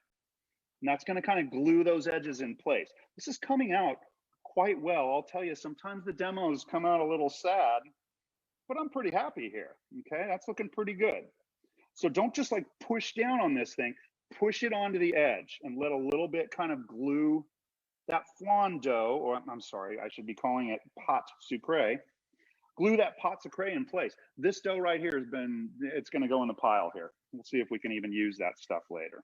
And that's going to kind of glue those edges in place. This is coming out quite well. I'll tell you, sometimes the demos come out a little sad, but I'm pretty happy here. Okay, that's looking pretty good. So don't just like push down on this thing, push it onto the edge and let a little bit kind of glue that flan dough, or I'm sorry, I should be calling it Pâte Sucrée. Glue that Pâte Sucrée in place. This dough right here it's going to go in the pile here. We'll see if we can even use that stuff later.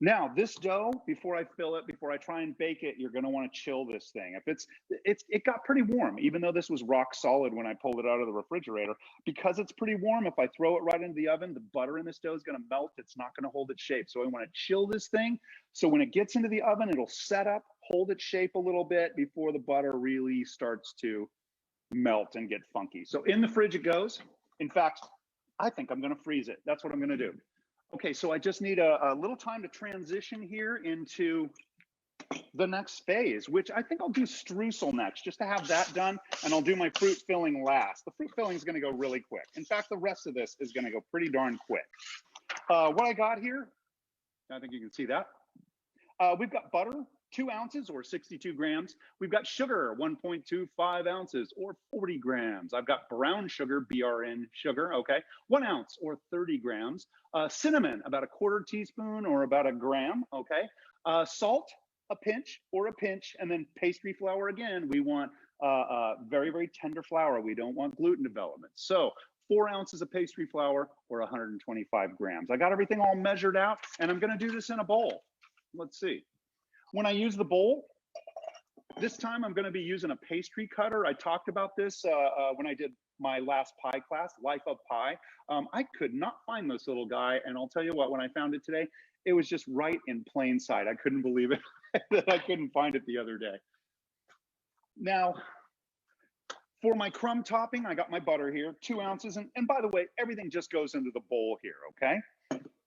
Now, this dough, before I fill it, before I try and bake it, you're going to want to chill this thing. If it got pretty warm, even though this was rock solid when I pulled it out of the refrigerator, because it's pretty warm, if I throw it right into the oven, the butter in this dough is going to melt. It's not going to hold its shape. So I want to chill this thing. So when it gets into the oven, it'll set up, hold its shape a little bit before the butter really starts to, melt and get funky. So in the fridge it goes. In fact, I think I'm gonna freeze it. That's what I'm gonna do. Okay, so I just need a little time to transition here into the next phase, which I think I'll do streusel next, just to have that done, and I'll do my fruit filling last. The fruit filling is gonna go really quick. In fact, the rest of this is gonna go pretty darn quick. What I got here, I think you can see that. We've got butter, 2 ounces or 62 grams. We've got sugar, 1.25 ounces or 40 grams. I've got brown sugar, BRN sugar, okay, 1 ounce or 30 grams. Cinnamon, about a 1/4 teaspoon or about a gram, okay. Salt, a pinch or a pinch, and then pastry flour again. We want very, very tender flour. We don't want gluten development. So 4 ounces of pastry flour or 125 grams. I got everything all measured out, and I'm gonna do this in a bowl. Let's see. When I use the bowl, this time I'm gonna be using a pastry cutter. I talked about this when I did my last pie class, Life of Pie. I could not find this little guy, and I'll tell you what, when I found it today, it was just right in plain sight. I couldn't believe it that I couldn't find it the other day. Now, for my crumb topping, I got my butter here, 2 ounces. And by the way, everything just goes into the bowl here, okay?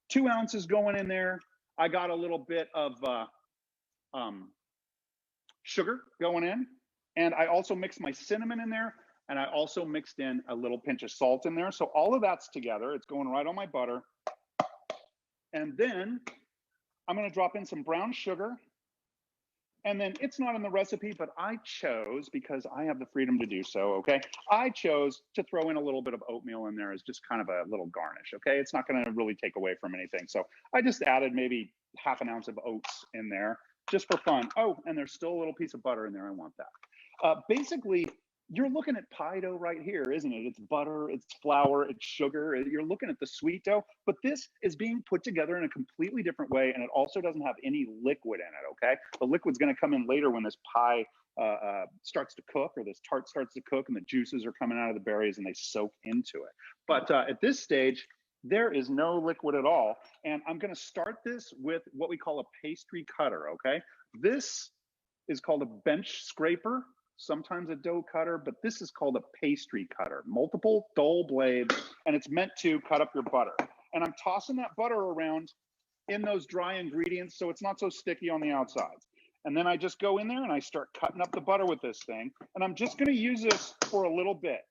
2 ounces going in there. I got a little bit of sugar going in. And I also mixed my cinnamon in there. And I also mixed in a little pinch of salt in there. So all of that's together. It's going right on my butter. And then I'm gonna drop in some brown sugar. And then it's not in the recipe, but I chose, because I have the freedom to do so, okay? I chose to throw in a little bit of oatmeal in there as just kind of a little garnish, okay? It's not gonna really take away from anything. So I just added maybe 1/2 ounce of oats in there just for fun. Oh, and there's still a little piece of butter in there, I want that. Basically, you're looking at pie dough right here, isn't it? It's butter, it's flour, it's sugar. You're looking at the sweet dough, but this is being put together in a completely different way, and it also doesn't have any liquid in it, okay? The liquid's gonna come in later when this pie starts to cook, or this tart starts to cook, and the juices are coming out of the berries and they soak into it. But at this stage, there is no liquid at all. And I'm gonna start this with what we call a pastry cutter, okay? This is called a bench scraper, sometimes a dough cutter, but this is called a pastry cutter. Multiple dull blades, and it's meant to cut up your butter. And I'm tossing that butter around in those dry ingredients so it's not so sticky on the outsides. And then I just go in there and I start cutting up the butter with this thing. And I'm just gonna use this for a little bit.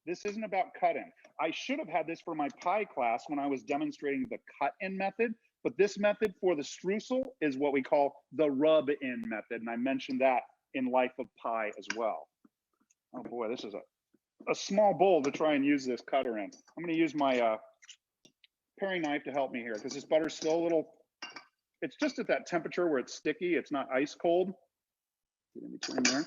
This isn't about cutting. I should have had this for my pie class when I was demonstrating the cut-in method, but this method for the streusel is what we call the rub-in method. And I mentioned that in Life of Pie as well. Oh boy, this is a small bowl to try and use this cutter in. I'm gonna use my paring knife to help me here, because this butter's still a little, it's just at that temperature where it's sticky, it's not ice cold. Get in between there.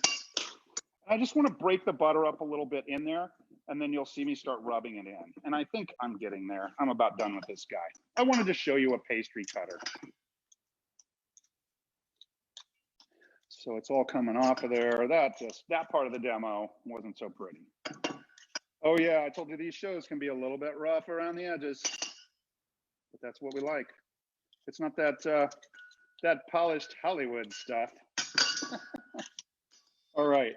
I just wanna break the butter up a little bit in there, and then you'll see me start rubbing it in. And I think I'm getting there. I'm about done with this guy. I wanted to show you a pastry cutter. So it's all coming off of there. That part of the demo wasn't so pretty. Oh yeah, I told you these shows can be a little bit rough around the edges, but that's what we like. It's not that that polished Hollywood stuff. All right.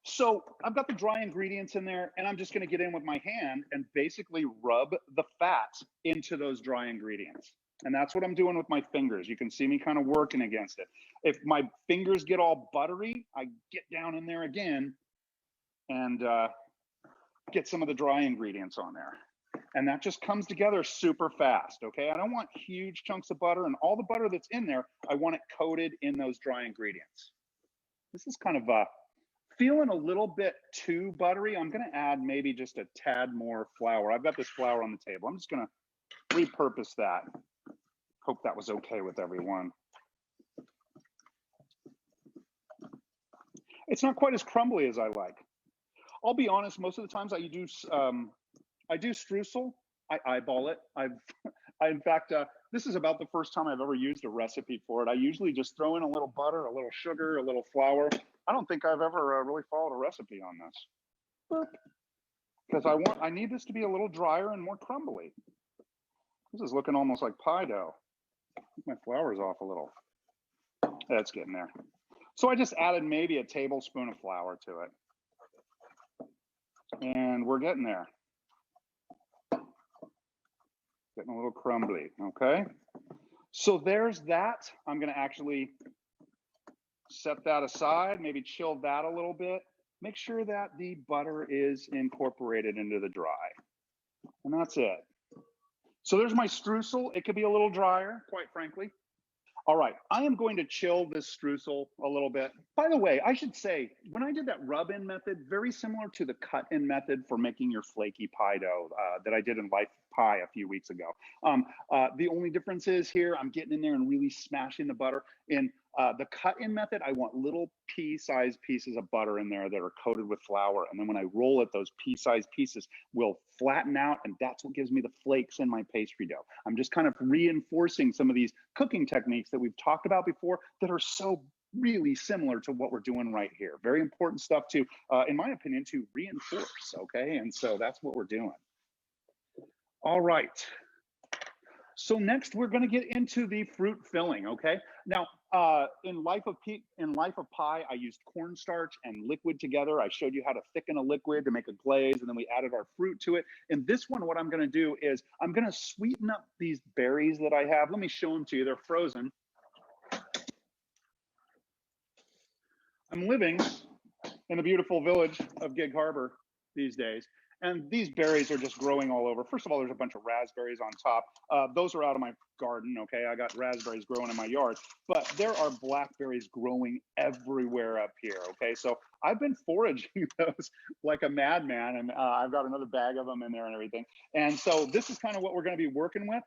So I've got the dry ingredients in there, and I'm just gonna get in with my hand and basically rub the fat into those dry ingredients. And that's what I'm doing with my fingers. You can see me kind of working against it. If my fingers get all buttery, I get down in there again and get some of the dry ingredients on there. And that just comes together super fast, okay? I don't want huge chunks of butter, and all the butter that's in there, I want it coated in those dry ingredients. This is kind of feeling a little bit too buttery. I'm gonna add maybe just a tad more flour. I've got this flour on the table. I'm just gonna repurpose that. Hope that was okay with everyone. It's not quite as crumbly as I like. I'll be honest, most of the times I do streusel, I eyeball it. In fact, this is about the first time I've ever used a recipe for it. I usually just throw in a little butter, a little sugar, a little flour. I don't think I've ever really followed a recipe on this. Because I need this to be a little drier and more crumbly. This is looking almost like pie dough. My flour's off a little. That's getting there. So I just added maybe a tablespoon of flour to it. And we're getting there. Getting a little crumbly, okay? So there's that. I'm gonna actually set that aside, maybe chill that a little bit. Make sure that the butter is incorporated into the dry. And that's it. So there's my streusel. It could be a little drier, quite frankly. All right, I am going to chill this streusel a little bit. By the way, I should say, when I did that rub-in method, very similar to the cut-in method for making your flaky pie dough that I did in Life Pie a few weeks ago. The only difference is here, I'm getting in there and really smashing the butter. In the cut-in method, I want little pea-sized pieces of butter in there that are coated with flour. And then when I roll it, those pea-sized pieces will flatten out, and that's what gives me the flakes in my pastry dough. I'm just kind of reinforcing some of these cooking techniques that we've talked about before that are so really similar to what we're doing right here. Very important stuff to, in my opinion, to reinforce, okay? And so that's what we're doing. All right. So next we're going to get into the fruit filling, okay? Now, in Life of Pie, I used cornstarch and liquid together. I showed you how to thicken a liquid to make a glaze, and then we added our fruit to it. In this one, what I'm going to do is I'm going to sweeten up these berries that I have. Let me show them to you. They're frozen. I'm living in the beautiful village of Gig Harbor these days. And these berries are just growing all over. First of all, there's a bunch of raspberries on top. Those are out of my garden, okay? I got raspberries growing in my yard, but there are blackberries growing everywhere up here, okay? So I've been foraging those like a madman, and I've got another bag of them in there and everything. And so this is kind of what we're gonna be working with.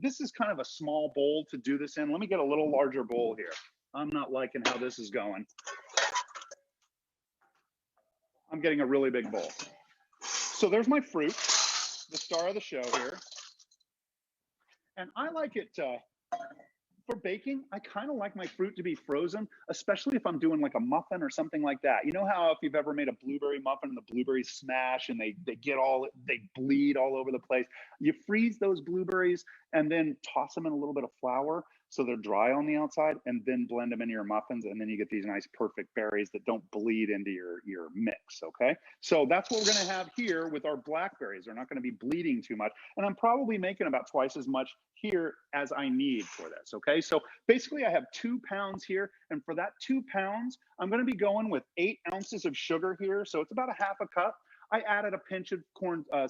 This is kind of a small bowl to do this in. Let me get a little larger bowl here. I'm not liking how this is going. I'm getting a really big bowl. So there's my fruit, the star of the show here. And I like it for baking. I kind of like my fruit to be frozen, especially if I'm doing like a muffin or something like that. You know how if you've ever made a blueberry muffin and the blueberries smash and they bleed all over the place. You freeze those blueberries and then toss them in a little bit of flour so they're dry on the outside, and then blend them into your muffins, and then you get these nice perfect berries that don't bleed into your mix, okay? So that's what we're gonna have here with our blackberries. They're not gonna be bleeding too much, and I'm probably making about twice as much here as I need for this, okay? So basically I have 2 pounds here, and for that 2 pounds, I'm gonna be going with 8 ounces of sugar here, so it's about a half a cup. I added a pinch of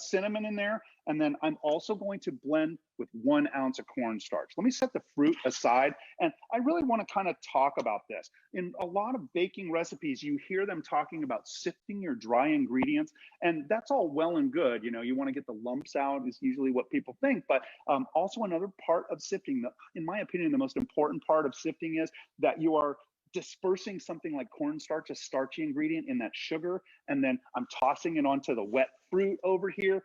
cinnamon in there, and then I'm also going to blend with 1 ounce of cornstarch. Let me set the fruit aside, and I really want to kind of talk about this. In a lot of baking recipes, you hear them talking about sifting your dry ingredients, and that's all well and good. You know, you want to get the lumps out is usually what people think, but also another part of sifting, in my opinion, the most important part of sifting is that you are dispersing something like cornstarch, a starchy ingredient, in that sugar, and then I'm tossing it onto the wet fruit over here.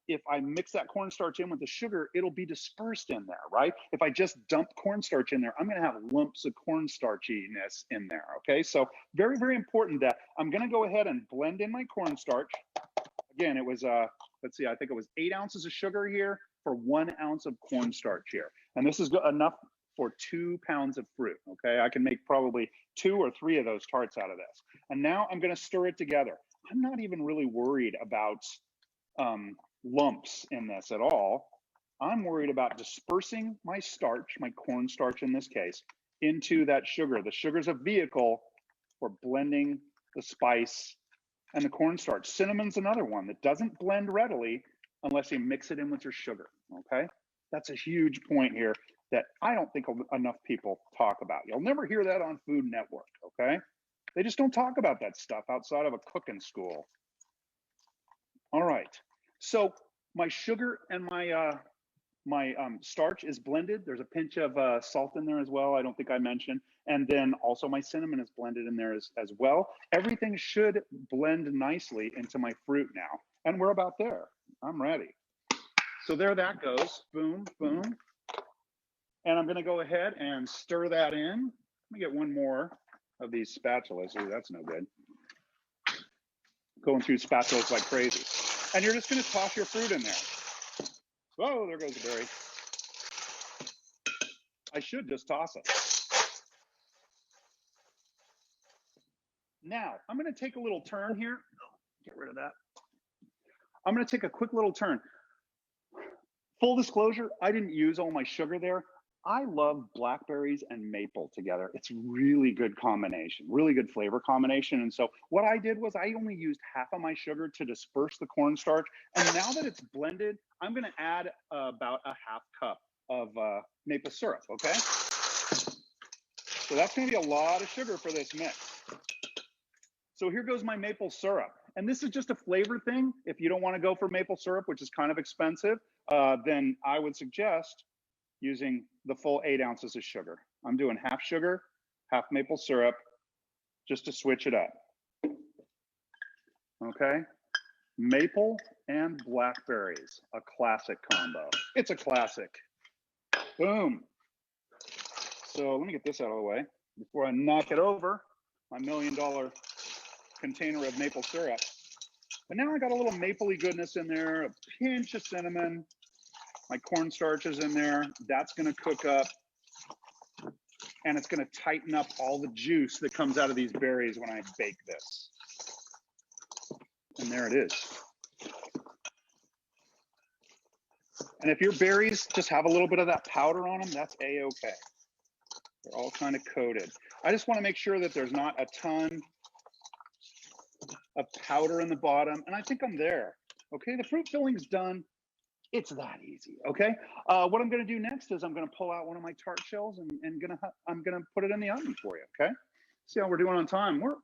If I mix that cornstarch in with the sugar, it'll be dispersed in there, right? If I just dump cornstarch in there, I'm gonna have lumps of cornstarchiness in there, okay? So very, very important that I'm gonna go ahead and blend in my cornstarch. Again, it was, let's see, I think it was 8 ounces of sugar here for 1 ounce of cornstarch here. And this is enough for 2 pounds of fruit, okay? I can make probably 2 or 3 of those tarts out of this. And now I'm gonna stir it together. I'm not even really worried about lumps in this at all. I'm worried about dispersing my starch, my cornstarch in this case, into that sugar. The sugar's a vehicle for blending the spice and the cornstarch. Cinnamon's another one that doesn't blend readily unless you mix it in with your sugar, okay? That's a huge point here that I don't think enough people talk about. You'll never hear that on Food Network, okay? They just don't talk about that stuff outside of a cooking school. All right, so my sugar and my starch is blended. There's a pinch of salt in there as well, I don't think I mentioned. And then also my cinnamon is blended in there as well. Everything should blend nicely into my fruit now. And we're about there. I'm ready. So there that goes, boom, boom. And I'm gonna go ahead and stir that in. Let me get one more of these spatulas. Ooh, that's no good. Going through spatulas like crazy. And you're just gonna toss your fruit in there. Whoa, there goes the berry. I should just toss it. Now, I'm gonna take a little turn here. Get rid of that. I'm gonna take a quick little turn. Full disclosure, I didn't use all my sugar there. I love blackberries and maple together. It's really good combination, really good flavor combination. And so what I did was I only used half of my sugar to disperse the cornstarch. And now that it's blended, I'm gonna add about a half cup of maple syrup, okay? So that's gonna be a lot of sugar for this mix. So here goes my maple syrup. And this is just a flavor thing. If you don't wanna go for maple syrup, which is kind of expensive, then I would suggest using the full 8 ounces of sugar. I'm doing half sugar, half maple syrup, just to switch it up. Okay, maple and blackberries, a classic combo. It's a classic. Boom. So let me get this out of the way before I knock it over, my $1 million container of maple syrup. But now I got a little mapley goodness in there, a pinch of cinnamon, my cornstarch is in there. That's gonna cook up and it's gonna tighten up all the juice that comes out of these berries when I bake this. And there it is. And if your berries just have a little bit of that powder on them, that's a-okay. They're all kind of coated. I just wanna make sure that there's not a ton of powder in the bottom, and I think I'm there. Okay, the fruit filling's done. It's that easy, okay? What I'm gonna do next is I'm gonna pull out one of my tart shells and I'm gonna put it in the oven for you, okay? See how we're doing on time. We're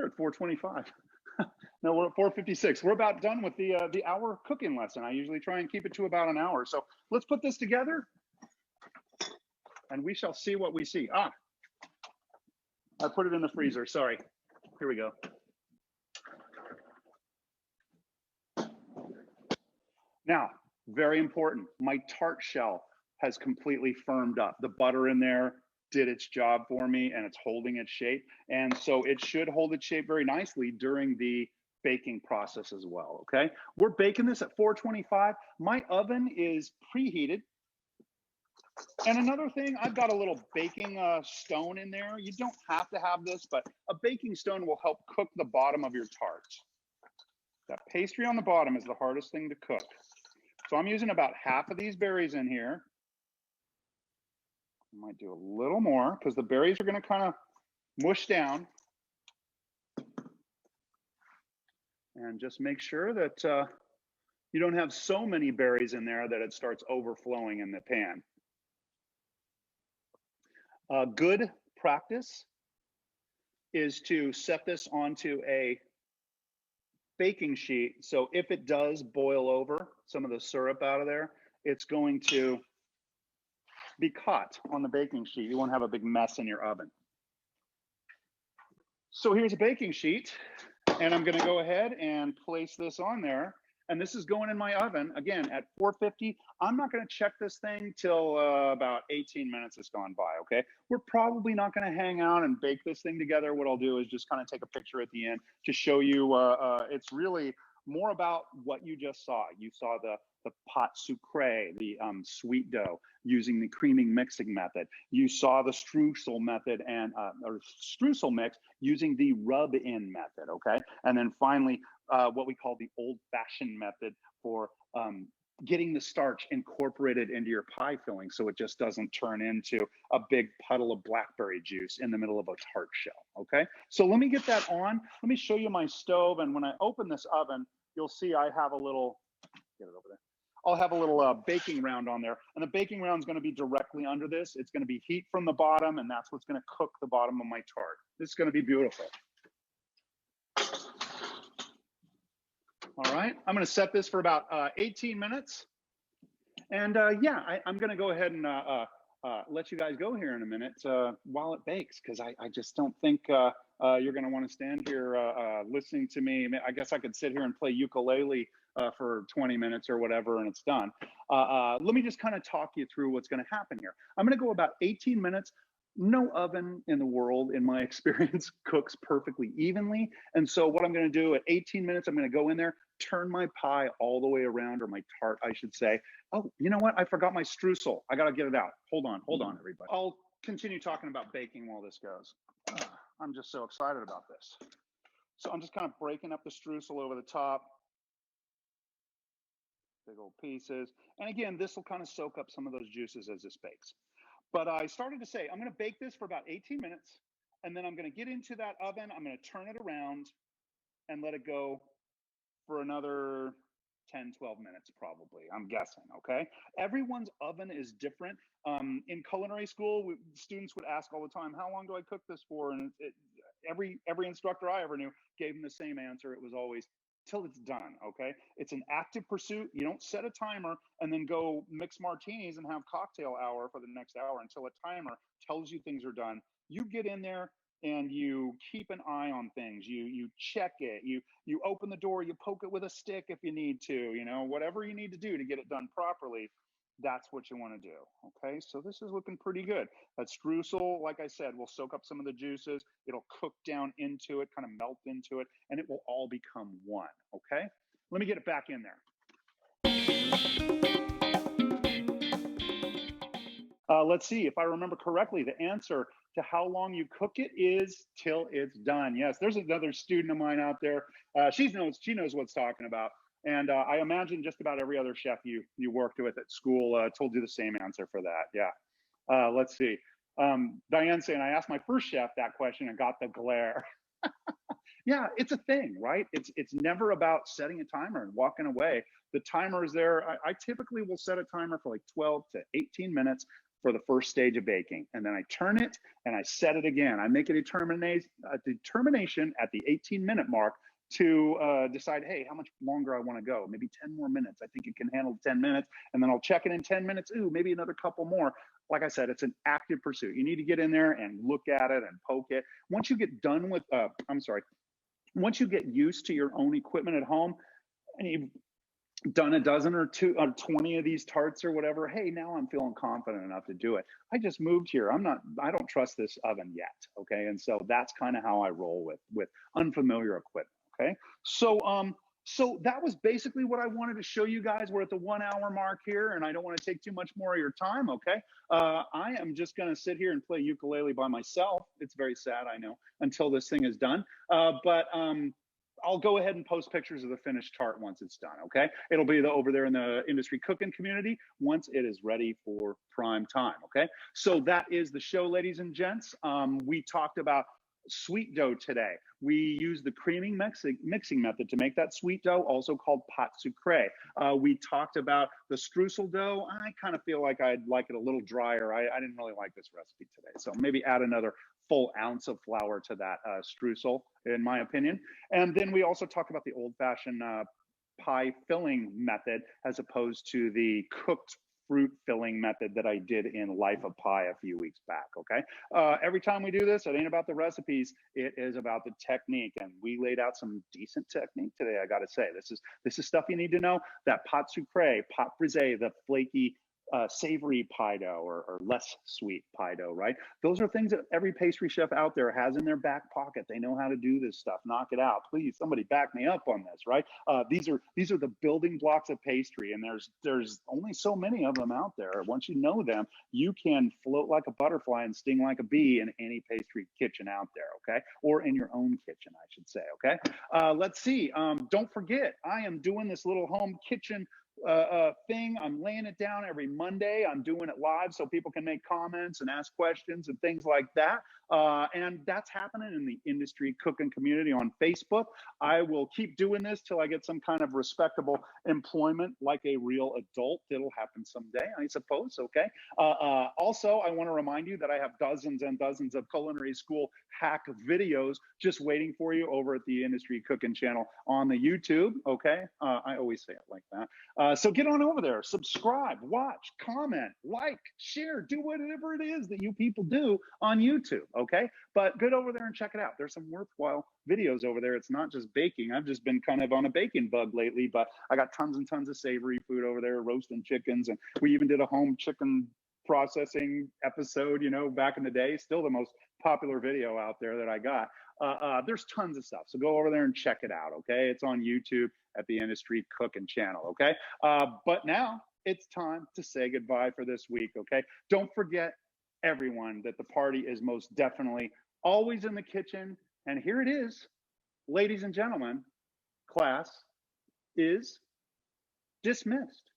at 4:25. No, we're at 4:56. We're about done with the hour cooking lesson. I usually try and keep it to about an hour. So let's put this together and we shall see what we see. I put it in the freezer, sorry. Here we go. Now, very important, my tart shell has completely firmed up. The butter in there did its job for me and it's holding its shape. And so it should hold its shape very nicely during the baking process as well, okay? We're baking this at 425. My oven is preheated. And another thing, I've got a little baking stone in there. You don't have to have this, but a baking stone will help cook the bottom of your tarts. That pastry on the bottom is the hardest thing to cook. So I'm using about half of these berries in here. I might do a little more because the berries are going to kind of mush down. And just make sure that you don't have so many berries in there that it starts overflowing in the pan. Good practice is to set this onto a baking sheet. So if it does boil over some of the syrup out of there, it's going to be caught on the baking sheet. You won't have a big mess in your oven. So here's a baking sheet and I'm gonna go ahead and place this on there. And this is going in my oven, again, at 450. I'm not gonna check this thing till about 18 minutes has gone by, okay? We're probably not gonna hang out and bake this thing together. What I'll do is just kind of take a picture at the end to show you, it's really more about what you just saw. You saw the Pâte Sucrée, the sweet dough using the creaming mixing method. You saw the streusel method and or streusel mix using the rub-in method, okay? And then finally, what we call the old-fashioned method for getting the starch incorporated into your pie filling so it just doesn't turn into a big puddle of blackberry juice in the middle of a tart shell, okay? So let me get that on. Let me show you my stove, and when I open this oven, you'll see I have a little, get it over there. I'll have a little baking round on there, and the baking round is going to be directly under this. It's going to be heat from the bottom, and that's what's going to cook the bottom of my tart. This is going to be beautiful. All right, I'm going to set this for about 18 minutes. And yeah, I'm going to go ahead and let you guys go here in a minute while it bakes, because I just don't think you're going to want to stand here listening to me. I guess I could sit here and play ukulele for 20 minutes or whatever, and it's done. Let me just kind of talk you through what's going to happen here. I'm going to go about 18 minutes. No oven in the world, in my experience, cooks perfectly evenly. And so what I'm going to do at 18 minutes, I'm going to go in there, turn my pie all the way around, or my tart, I should say. Oh, you know what? I forgot my streusel. I got to get it out. Hold on, everybody. I'll continue talking about baking while this goes. I'm just so excited about this. So I'm just kind of breaking up the streusel over the top. big old pieces. And again, this will kind of soak up some of those juices as this bakes. But I started to say, I'm going to bake this for about 18 minutes, and then I'm going to get into that oven. I'm going to turn it around and let it go for another 10, 12 minutes, probably, I'm guessing, okay? Everyone's oven is different. In culinary school, students would ask all the time, how long do I cook this for? And every instructor I ever knew gave them the same answer. It was always, till it's done, okay? It's an active pursuit. You don't set a timer and then go mix martinis and have cocktail hour for the next hour until a timer tells you things are done. You get in there and you keep an eye on things. You check it. You open the door. You poke it with a stick if you need to. You know, whatever you need to do to get it done properly. That's what you want to do. Okay, so this is looking pretty good. That streusel, like I said, will soak up some of the juices. It'll cook down into it, kind of melt into it, and it will all become one. Okay, let me get it back in there. Let's see if I remember correctly. The answer to how long you cook it is till it's done. Yes, there's another student of mine out there. She knows what's talking about. And I imagine just about every other chef you worked with at school told you the same answer for that. Yeah. Let's see. Diane saying, I asked my first chef that question and got the glare. Yeah, it's a thing, right? It's never about setting a timer and walking away. The timer is there. I typically will set a timer for like 12 to 18 minutes for the first stage of baking. And then I turn it and I set it again. I make a determination at the 18-minute mark to decide, hey, how much longer I want to go. Maybe 10 more minutes. I think it can handle 10 minutes. And then I'll check it in 10 minutes. Ooh, maybe another couple more. Like I said, it's an active pursuit. You need to get in there and look at it and poke it. Once you get done with, once you get used to your own equipment at home and you've done a dozen or 20 of these tarts or whatever, hey, now I'm feeling confident enough to do it. I just moved here. I don't trust this oven yet. Okay. And so that's kind of how I roll with unfamiliar equipment. Okay. So that was basically what I wanted to show you guys. We're at the 1 hour mark here and I don't want to take too much more of your time. Okay. I am just going to sit here and play ukulele by myself. It's very sad, I know, until this thing is done. But I'll go ahead and post pictures of the finished tart once it's done, okay? It'll be over there in the industry cooking community once it is ready for prime time, okay? So that is the show, ladies and gents. We talked about sweet dough today. We use the creaming mixing method to make that sweet dough, also called Pâte Sucrée. We talked about the streusel dough. I kind of feel like I'd like it a little drier. I didn't really like this recipe today. So maybe add another full ounce of flour to that streusel, in my opinion. And then we also talked about the old-fashioned pie filling method as opposed to the cooked fruit filling method that I did in Life of Pie a few weeks back, okay? Every time we do this, it ain't about the recipes, it is about the technique, and we laid out some decent technique today, I gotta say. This is stuff you need to know. That Pâte Sucrée, Pâte Brisée, the flaky, savory pie dough or less sweet pie dough, right? Those are things that every pastry chef out there has in their back pocket. They know how to do this stuff. Knock it out. Please, somebody back me up on this, right? These are the building blocks of pastry, and there's only so many of them out there. Once you know them, you can float like a butterfly and sting like a bee in any pastry kitchen out there, okay? Or in your own kitchen, I should say, okay? Let's see. Don't forget, I am doing this little home kitchen thing. I'm laying it down every Monday. I'm doing it live so people can make comments and ask questions and things like that. And that's happening in the industry cooking community on Facebook. I will keep doing this till I get some kind of respectable employment like a real adult. It'll happen someday, I suppose. Okay. Also, I want to remind you that I have dozens and dozens of culinary school hack videos just waiting for you over at the Industry Cooking channel on the YouTube. Okay. I always say it like that. So get on over there, subscribe, watch, comment, like, share, do whatever it is that you people do on YouTube, okay? But get over there and check it out. There's some worthwhile videos over there. It's not just baking. I've just been kind of on a baking bug lately, but I got tons and tons of savory food over there, roasting chickens, and we even did a home chicken processing episode, you know, back in the day. Still the most popular video out there that I got. There's tons of stuff. So go over there and check it out, okay? It's on YouTube at the Industry Cooking channel, okay? But now it's time to say goodbye for this week, okay? Don't forget, everyone, that the party is most definitely always in the kitchen. And here it is, ladies and gentlemen, class is Dismissed.